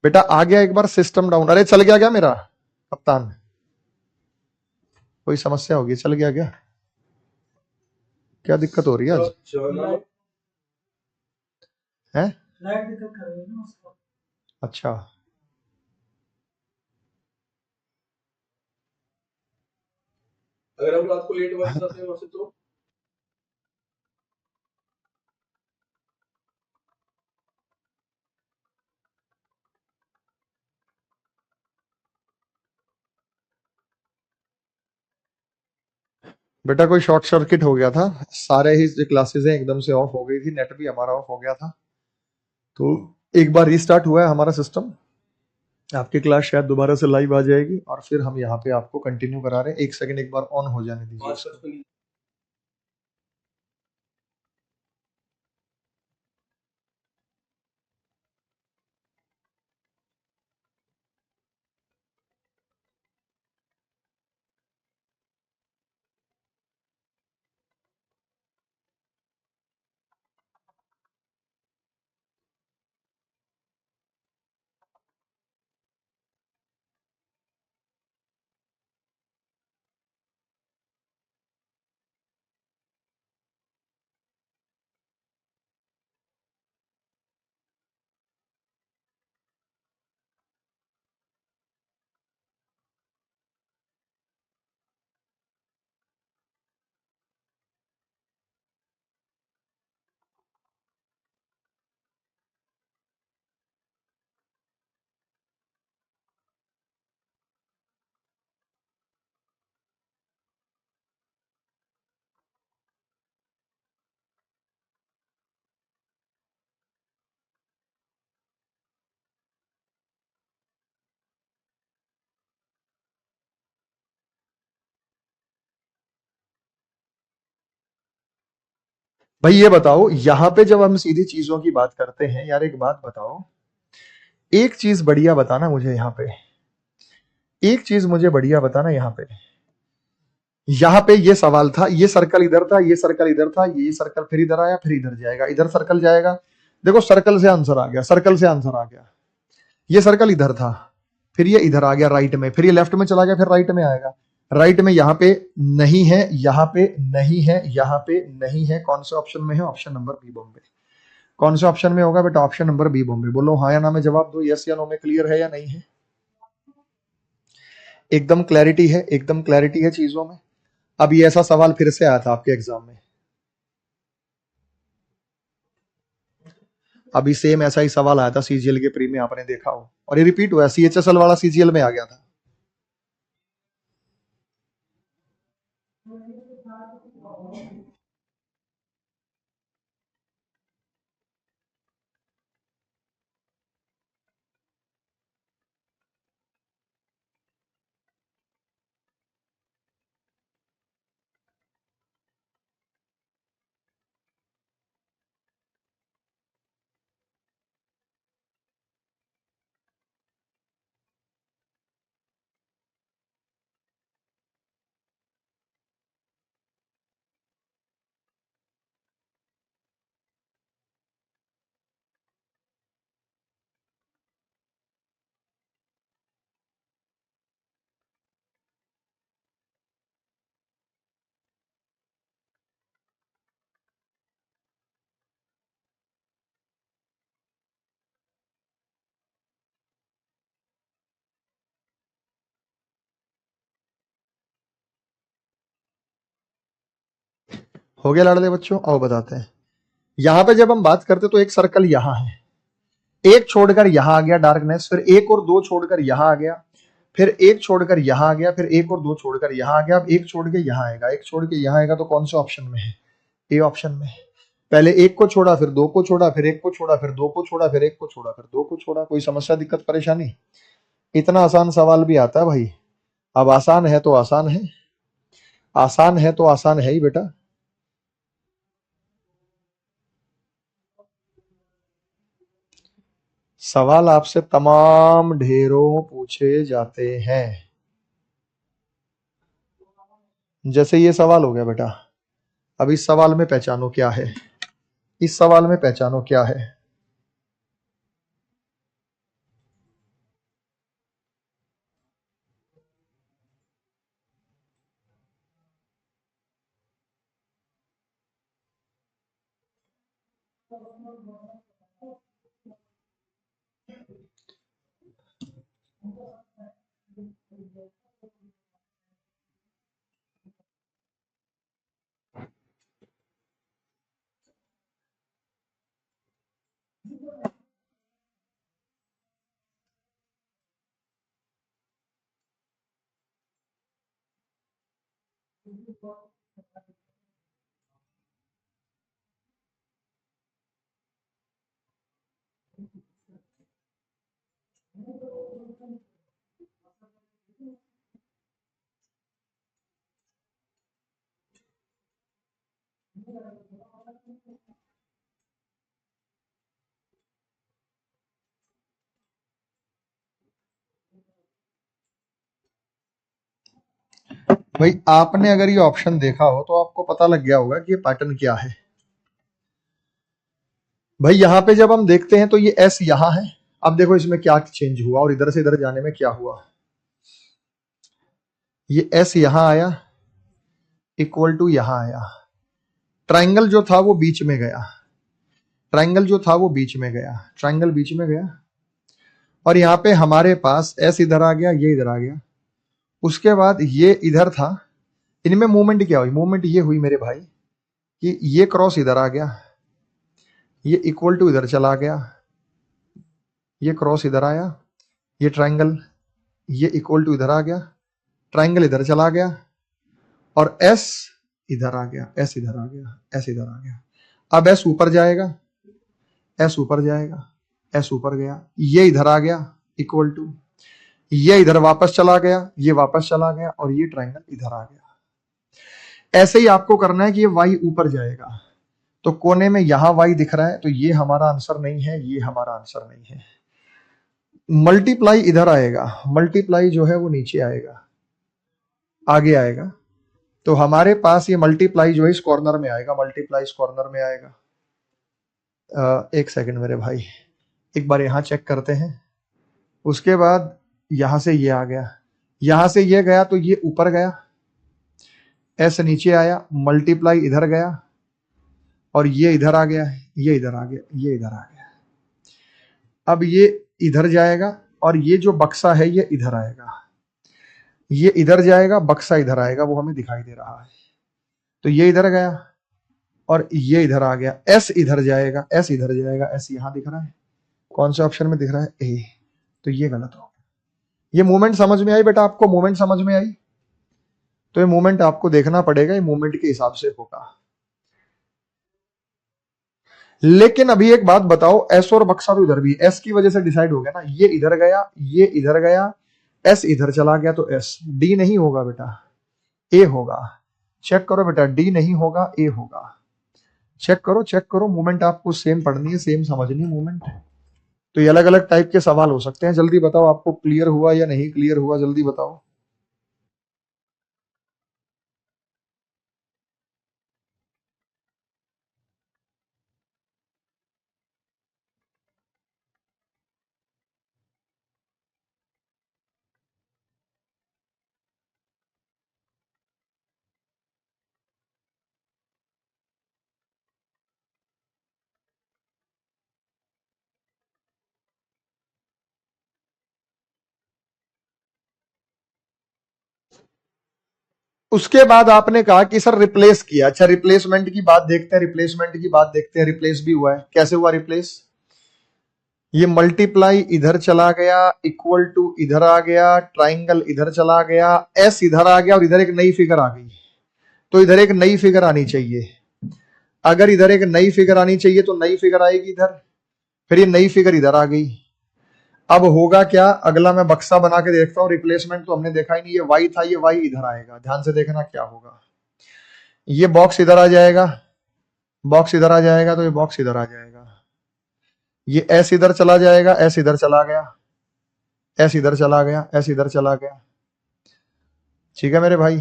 बेटा आ गया एक बार सिस्टम डाउन। अरे चल गया क्या मेरा कप्तान? कोई समस्या होगी? चल गया क्या? क्या दिक्कत हो रही है आज? है? अच्छा, अगर हम रात को लेट वापस आते हैं वहां से तो बेटा कोई शॉर्ट सर्किट हो गया था। सारे ही जो क्लासेस हैं एकदम से ऑफ हो गई थी, नेट भी हमारा ऑफ हो गया था, तो एक बार रीस्टार्ट हुआ है हमारा सिस्टम। आपकी क्लास शायद दोबारा से लाइव आ जाएगी और फिर हम यहाँ पे आपको कंटिन्यू करा रहे हैं। एक सेकंड एक बार ऑन हो जाने दीजिए इसको। भाई ये बताओ, यहाँ पे जब हम सीधी चीजों की बात करते हैं, यार एक बात बताओ, एक चीज बढ़िया बताना मुझे यहाँ पे, एक चीज मुझे बढ़िया बताना यहाँ पे। यहाँ पे ये सवाल था, ये सर्कल इधर था, ये सर्कल इधर था, ये सर्कल फिर इधर आया, फिर इधर जाएगा, इधर सर्कल जाएगा। देखो सर्कल से आंसर आ गया, सर्कल से आंसर आ गया। ये सर्कल इधर था, फिर ये इधर आ गया राइट में, फिर ये लेफ्ट में चला गया, फिर राइट में आएगा। राइट में यहाँ पे नहीं है, यहाँ पे नहीं है, यहाँ पे नहीं है। कौन से ऑप्शन में है? Option number B Bombay. कौन से ऑप्शन में होगा बेटा? Option number B Bombay. बोलो हाँ या ना में जवाब दो, यस या नो में। क्लियर है या नहीं है? एकदम क्लैरिटी है, एकदम क्लैरिटी है चीजों में। अब ये ऐसा सवाल फिर से आया था आपके एग्जाम में, अभी सेम ऐसा ही सवाल आया था सीजीएल के प्री में, आपने देखा हो, और ये रिपीट हुआ। सीएचएसएल वाला सीजीएल में आ गया था। हो गया लाडले बच्चों? आओ बताते हैं। यहां पे जब हम बात करते तो एक सर्कल यहां है, एक छोड़कर यहां आ गया डार्कनेस, फिर एक और दो छोड़कर यहां आ गया, फिर एक छोड़कर यहां आ गया, फिर एक और दो छोड़कर यहां आ गया, अब एक छोड़ के यहां आएगा, एक छोड़ के यहां आएगा, तो कौन से ऑप्शन में है? ए ऑप्शन में। पहले एक को छोड़ा, फिर दो को छोड़ा, फिर एक को छोड़ा, फिर दो को छोड़ा, फिर एक को छोड़ा, फिर दो को छोड़ा। कोई समस्या, दिक्कत, परेशानी? इतना आसान सवाल भी आता है भाई। अब आसान है तो आसान है, आसान है तो आसान है ही बेटा। सवाल आपसे तमाम ढेरों पूछे जाते हैं। जैसे ये सवाल हो गया बेटा, अब इस सवाल में पहचानो क्या है, इस सवाल में पहचानो क्या है। भाई आपने अगर ये ऑप्शन देखा हो तो आपको पता लग गया होगा कि ये पैटर्न क्या है। भाई यहां पे जब हम देखते हैं तो ये एस यहां है, अब देखो इसमें क्या चेंज हुआ और इधर से इधर जाने में क्या हुआ। ये एस यहां आया, इक्वल टू यहां आया, ट्राइंगल जो था वो बीच में गया, ट्राइंगल जो था वो बीच में गया, ट्राइंगल बीच में गया, और यहां पे हमारे पास एस इधर आ गया, ये इधर आ गया, उसके बाद ये इधर था। इनमें मूवमेंट क्या हुई? मूवमेंट ये हुई मेरे भाई कि ये क्रॉस इधर आ गया, ये इक्वल टू इधर चला गया, ये क्रॉस इधर आया, ये ट्राइंगल, ये इक्वल टू इधर आ गया, ट्राइंगल इधर चला गया, और एस इधर आ गया, एस इधर आ गया, एस इधर आ गया। अब एस ऊपर जाएगा, एस ऊपर जाएगा, एस ऊपर गया, ये इधर आ गया इक्वल टू, ये इधर वापस चला गया, ये वापस चला गया, और ये ट्राइंगल इधर आ गया। ऐसे ही आपको करना है कि ये वाई ऊपर जाएगा, तो कोने में यहां वाई दिख रहा है, तो ये हमारा आंसर नहीं है, ये हमारा आंसर नहीं है। मल्टीप्लाई इधर आएगा, मल्टीप्लाई जो है वो नीचे आएगा, आगे आएगा, तो हमारे पास ये मल्टीप्लाई जो है इस कॉर्नर में आएगा, मल्टीप्लाई इस कॉर्नर में आएगा। एक सेकंड मेरे भाई, एक बार यहां चेक करते हैं। उसके बाद यहां से ये आ गया, यहां से ये गया तो ये ऊपर गया, एस नीचे आया, मल्टीप्लाई इधर गया, और ये इधर आ गया, ये इधर आ गया, ये इधर आ गया। अब ये इधर जाएगा, और ये जो बक्सा है ये इधर आएगा, ये इधर जाएगा, बक्सा इधर आएगा, वो हमें दिखाई दे रहा है। तो ये इधर गया और ये इधर आ गया, एस इधर जाएगा, एस इधर जाएगा, एस यहां दिख रहा है, कौन से ऑप्शन में दिख रहा है? ए। तो ये गलत हो गया। ये मूवमेंट समझ में आई बेटा आपको? मूवमेंट समझ में आई? तो ये मूवमेंट आपको देखना पड़ेगा, ये मूवमेंट के हिसाब से होगा। लेकिन अभी एक बात बताओ, एस और बक्सा तो इधर भी, एस की वजह से डिसाइड हो गया ना, ये इधर गया, ये इधर गया, एस इधर चला गया, तो एस, डी नहीं होगा बेटा, ए होगा। चेक करो बेटा, डी नहीं होगा, ए होगा। चेक करो, चेक करो, मूवमेंट आपको सेम पढ़नी है, सेम समझनी है मूवमेंट। तो ये अलग अलग टाइप के सवाल हो सकते हैं। जल्दी बताओ, आपको क्लियर हुआ या नहीं क्लियर हुआ, जल्दी बताओ। उसके बाद आपने कहा कि सर रिप्लेस किया। अच्छा, रिप्लेसमेंट की बात देखते हैं, रिप्लेसमेंट की बात देखते हैं। रिप्लेस भी हुआ है, कैसे हुआ रिप्लेस? ये मल्टीप्लाई इधर चला गया, इक्वल टू इधर आ गया, ट्राइंगल इधर चला गया, एस इधर आ गया और इधर एक नई फिगर आ गई। तो इधर एक नई फिगर आनी चाहिए। अगर इधर एक नई फिगर आनी चाहिए तो नई फिगर आएगी इधर, फिर ये नई फिगर इधर आ गई। अब होगा क्या, अगला मैं बक्सा बना के देखता हूं। रिप्लेसमेंट तो हमने देखा ही नहीं, ये वाई था, ये वाई इधर आएगा। ध्यान से देखना क्या होगा। ये बॉक्स इधर आ जाएगा, बॉक्स इधर आ जाएगा, तो ये बॉक्स इधर आ जाएगा। ये एस इधर चला जाएगा, एस इधर चला गया, एस इधर चला गया, एस इधर चला गया। ठीक है मेरे भाई।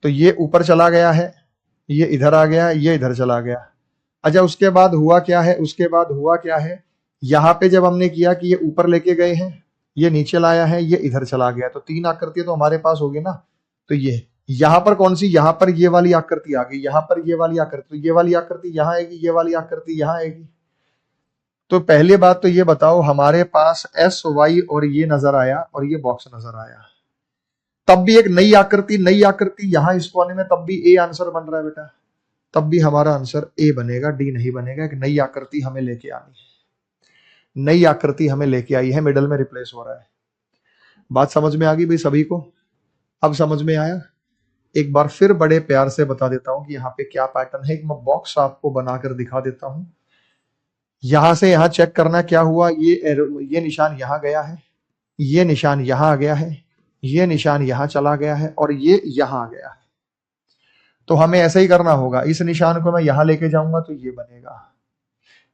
तो ये ऊपर चला गया है, ये इधर आ गया, ये इधर चला गया। अच्छा, उसके बाद हुआ क्या है, उसके बाद हुआ क्या है, यहां पे जब हमने किया कि ये ऊपर लेके गए हैं, ये नीचे लाया है, ये इधर चला गया, तो तीन आकृतियां तो हमारे पास होगी ना। तो ये यहां पर कौन सी, यहां पर ये वाली आकृति आ गई, यहां पर ये वाली आकृति, तो ये वाली आकृति यहां आएगी, ये वाली आकृति यहां आएगी। तो पहली बात तो ये बताओ, हमारे पास एस वाई और ये नजर आया और ये बॉक्स नजर आया, तब भी एक नई आकृति, नई आकृति यहां इस कोने में, तब भी ए आंसर बन रहा है बेटा। तब भी हमारा आंसर ए बनेगा, डी नहीं बनेगा। एक नई आकृति हमें लेके आनी है, नई आकृति हमें लेके आई है, मिडल में रिप्लेस हो रहा है। बात समझ में आ गई भाई सभी को? अब समझ में आया? एक बार फिर बड़े प्यार से बता देता हूं कि यहाँ पे क्या पैटर्न है। एक मैं बॉक्स आपको बनाकर दिखा देता हूं। यहां से यहां चेक करना क्या हुआ, ये निशान यहां गया है, ये निशान यहां आ गया है, ये निशान यहां चला गया है और ये यहां आ गया है। तो हमें ऐसा ही करना होगा। इस निशान को मैं यहां लेके जाऊंगा तो ये बनेगा,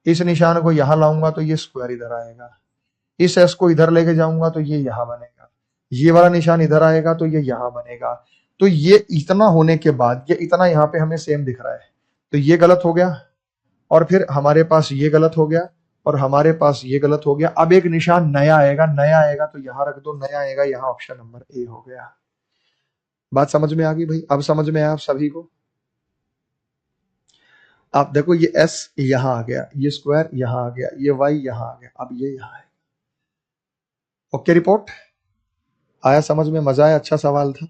इस निशान को यहां लाऊंगा तो ये स्क्वायर इधर आएगा, इस एस को इधर लेके जाऊंगा तो ये यहां बनेगा, ये वाला निशान इधर आएगा तो ये यहां बनेगा। तो ये इतना होने के बाद ये इतना यहां पे हमें सेम दिख रहा है, तो ये गलत हो गया, और फिर हमारे पास ये गलत हो गया, और हमारे पास ये गलत हो गया। अब एक निशान नया आएगा, नया आएगा तो यहां रख दो, नया आएगा यहां, ऑप्शन नंबर ए हो गया। बात समझ में आ गई भाई? अब समझ में आया आप सभी को? आप देखो, ये एस यहां आ गया, ये स्क्वायर यहां आ गया, ये वाई यहां आ गया, अब ये यहां है। ओके रिपोर्ट आया समझ में? मजा आया? अच्छा सवाल था।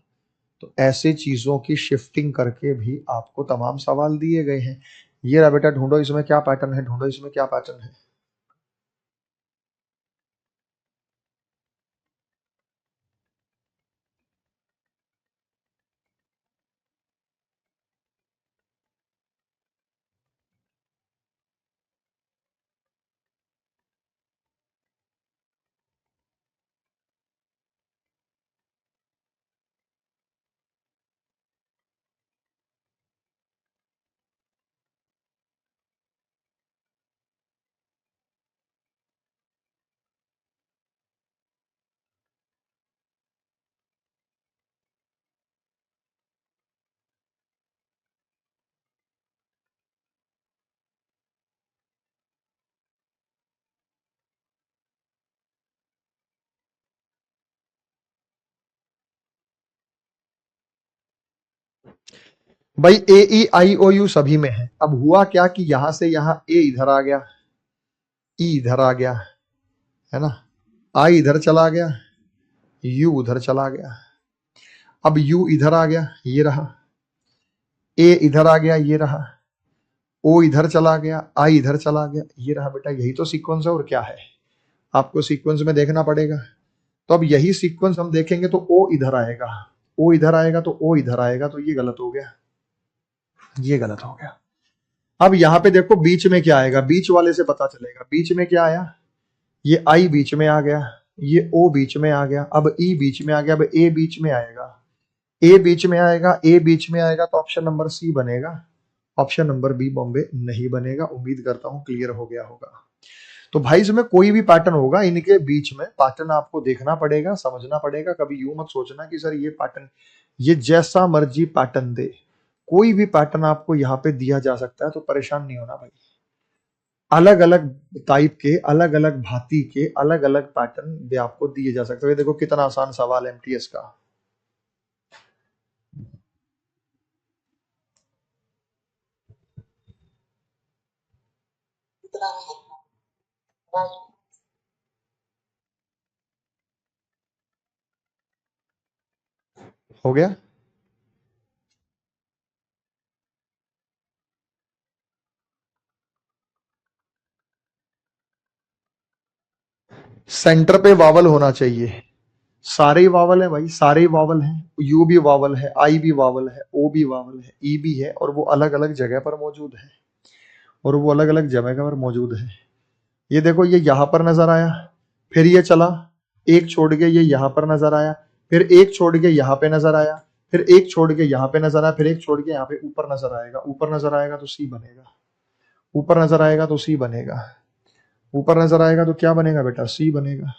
तो ऐसे चीजों की शिफ्टिंग करके भी आपको तमाम सवाल दिए गए हैं। ये रहा बेटा, ढूंढो इसमें क्या पैटर्न है, ढूंढो इसमें क्या पैटर्न है। भाई ए ई आई ओ यू सभी में है। अब हुआ क्या कि यहां से यहां ए इधर आ गया, ई इधर आ गया, है ना, आई इधर चला गया, यू उधर चला गया। अब यू इधर आ गया, ये रहा, ए इधर आ गया, ये रहा, ओ इधर चला गया, आई इधर चला गया, ये रहा। बेटा यही तो सीक्वेंस है, और क्या है, आपको सीक्वेंस में देखना पड़ेगा। तो अब यही सीक्वेंस हम देखेंगे तो ओ इधर आएगा, ओ इधर आएगा तो ओ इधर आएगा, तो ये गलत हो गया, ये गलत हो गया। अब यहां पे देखो बीच में क्या आएगा, बीच वाले से पता चलेगा। बीच में क्या आया, ये आई बीच में आ गया, ये ओ बीच में आ गया, अब ई बीच में आ गया, अब ए बीच में आएगा, ए बीच में आएगा, ए बीच में आएगा, तो ऑप्शन नंबर सी बनेगा। ऑप्शन नंबर बी बॉम्बे नहीं बनेगा। उम्मीद करता हूं क्लियर हो गया होगा। तो भाई इसमें कोई भी पैटर्न होगा, इनके बीच में पैटर्न आपको देखना पड़ेगा, समझना पड़ेगा। कभी यूं मत सोचना कि सर ये पैटर्न, ये जैसा मर्जी पैटर्न दे, कोई भी पैटर्न आपको यहाँ पे दिया जा सकता है, तो परेशान नहीं होना भाई। अलग अलग टाइप के, अलग अलग भांति के, अलग अलग पैटर्न भी आपको दिए जा सकते हैं। देखो कितना आसान सवाल है एमटीएस का। हो गया? सेंटर पे वावल होना चाहिए। सारे ही वावल है भाई, सारे ही वावल है। यू भी वावल है, आई भी वावल है, ओ भी वावल है, ई भी है, और वो अलग अलग जगह पर मौजूद है, और वो अलग अलग जगह पर मौजूद है। ये देखो, ये यहां पर नजर आया, फिर ये चला, एक छोड़ के ये यहां पर नजर आया, फिर एक छोड़ के यहां पे नजर आया, फिर एक छोड़ के यहां पे नजर आया, फिर एक छोड़ के यहाँ पे ऊपर नजर आएगा। ऊपर नजर आएगा तो सी बनेगा, ऊपर नजर आएगा तो सी बनेगा, ऊपर नजर आएगा तो क्या बनेगा बेटा? सी बनेगा।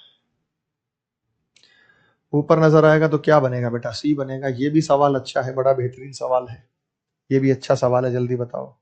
ऊपर नजर आएगा तो क्या बनेगा बेटा? सी बनेगा। ये भी सवाल अच्छा है, बड़ा बेहतरीन सवाल है, ये भी अच्छा सवाल है, जल्दी बताओ।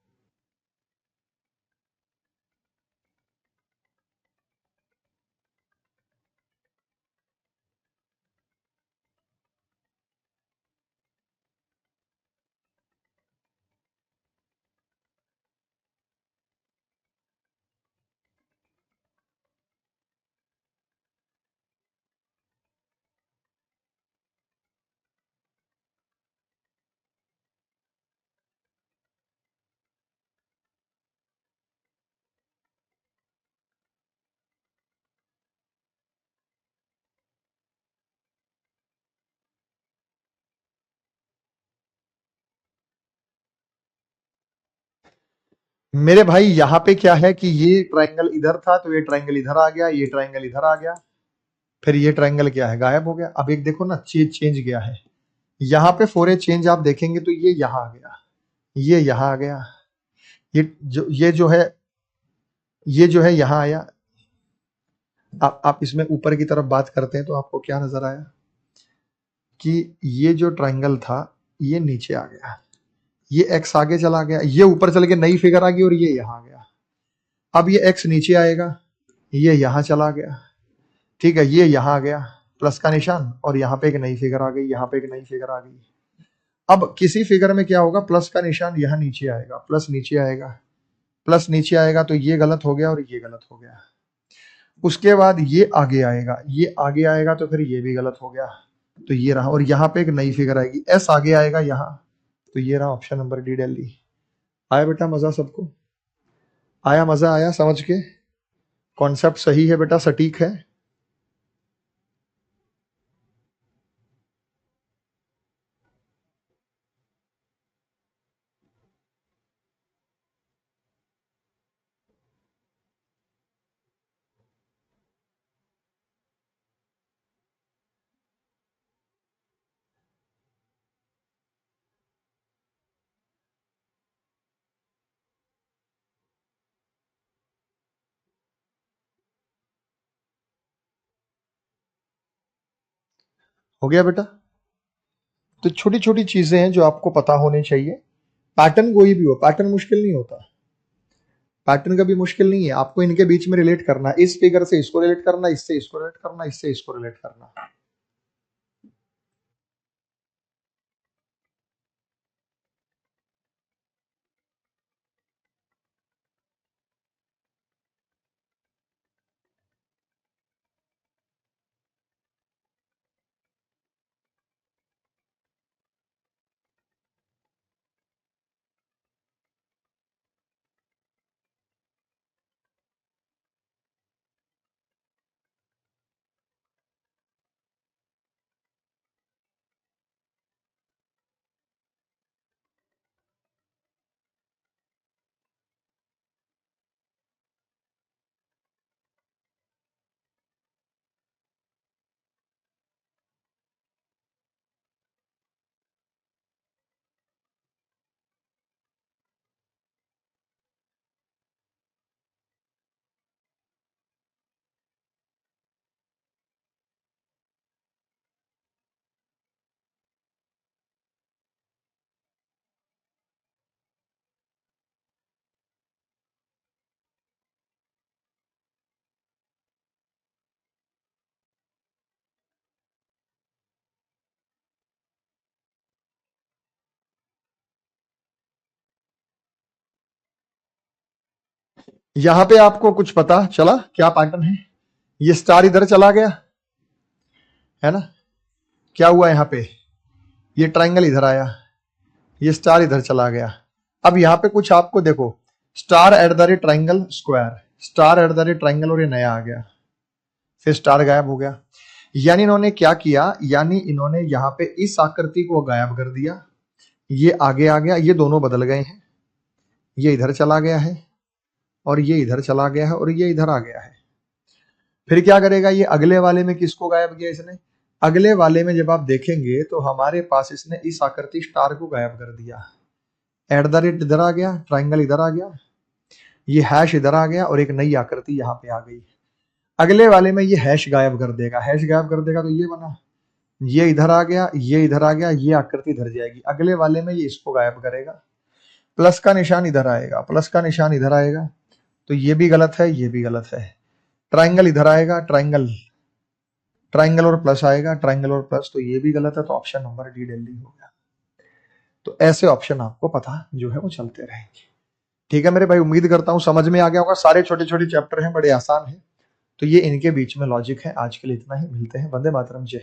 मेरे भाई यहां पे क्या है कि ये ट्रायंगल इधर था, तो ये ट्रायंगल इधर आ गया, ये ट्रायंगल इधर आ गया, फिर ये ट्रायंगल क्या है? गायब हो गया। अब एक देखो ना, चेंज गया है यहाँ पे। फोर ए चेंज आप देखेंगे तो ये यहाँ आ गया, ये यहाँ आ गया, ये जो है यहाँ आया। आप इसमें ऊपर की तरफ बात करते हैं तो आपको क्या नजर आया कि ये जो ट्रायंगल था ये नीचे आ गया, ये एक्स आगे चला गया, ये ऊपर चल के नई फिगर आ गई, और ये यहाँ आ गया। अब ये एक्स नीचे आएगा, ये यहाँ चला गया, ठीक है, ये यहाँ आ गया प्लस का निशान, और यहाँ पे एक नई फिगर आ गई, यहाँ पे एक नई फिगर आ गई। अब किसी फिगर में क्या होगा? प्लस का निशान यहाँ नीचे आएगा, प्लस नीचे आएगा, प्लस नीचे आएगा, तो ये गलत हो गया और ये गलत हो गया। उसके बाद ये आगे आएगा, ये आगे आएगा, तो फिर ये भी गलत हो गया, तो ये रहा, और यहाँ पे एक नई फिगर आएगी, एस आगे आएगा यहाँ, तो ये रहा ऑप्शन नंबर डी, दिल्ली। आया बेटा मजा सबको? आया मजा? आया समझ के? कॉन्सेप्ट सही है बेटा, सटीक है? हो गया बेटा? तो छोटी छोटी चीजें हैं जो आपको पता होनी चाहिए। पैटर्न कोई भी हो, पैटर्न मुश्किल नहीं होता, पैटर्न कभी मुश्किल नहीं है। आपको इनके बीच में रिलेट करना, इस फिगर से इसको रिलेट करना, इससे इसको रिलेट करना, इससे इसको रिलेट करना। यहां पे आपको कुछ पता चला क्या पैटर्न है? ये स्टार इधर चला गया है ना, क्या हुआ यहाँ पे? ये ट्रायंगल इधर आया, ये स्टार इधर चला गया। अब यहाँ पे कुछ आपको देखो, star at the rate triangle square, star at the rate triangle, और ये नया आ गया। फिर स्टार गायब हो गया। यानी इन्होंने क्या किया, यानी इन्होंने यहाँ पे इस आकृति को गायब कर दिया, ये आगे आ गया, ये दोनों बदल गए हैं, ये इधर चला गया है और ये इधर चला गया है और ये इधर आ गया है। फिर क्या करेगा, ये अगले वाले में किसको गायब किया इसने, अगले वाले में जब आप देखेंगे तो हमारे पास इसने इस आकृति स्टार को गायब कर दिया। @ इधर आ गया, ट्राइंगल इधर आ गया, ये हैश इधर आ गया और एक नई आकृति यहाँ पे आ गई। अगले वाले में ये हैश गायब कर देगा, हैश गायब कर देगा तो ये बना, ये इधर आ गया, ये इधर आ गया, ये आकृति इधर जाएगी। अगले वाले में ये इसको गायब करेगा, प्लस का निशान इधर आएगा, प्लस का निशान इधर आएगा, तो ये भी गलत है, ये भी गलत है। ट्राइंगल इधर आएगा, ट्राइंगल और प्लस आएगा, ट्राइंगल और प्लस, तो ये भी गलत है। तो ऑप्शन नंबर डी दिल्ली हो गया। तो ऐसे ऑप्शन आपको पता जो है वो चलते रहेंगे। ठीक है मेरे भाई, उम्मीद करता हूं समझ में आ गया होगा। सारे छोटे छोटे चैप्टर हैं, बड़े आसान हैं, तो ये इनके बीच में लॉजिक है। आज के लिए इतना ही, मिलते हैं। वंदे मातरम, जय हिंद।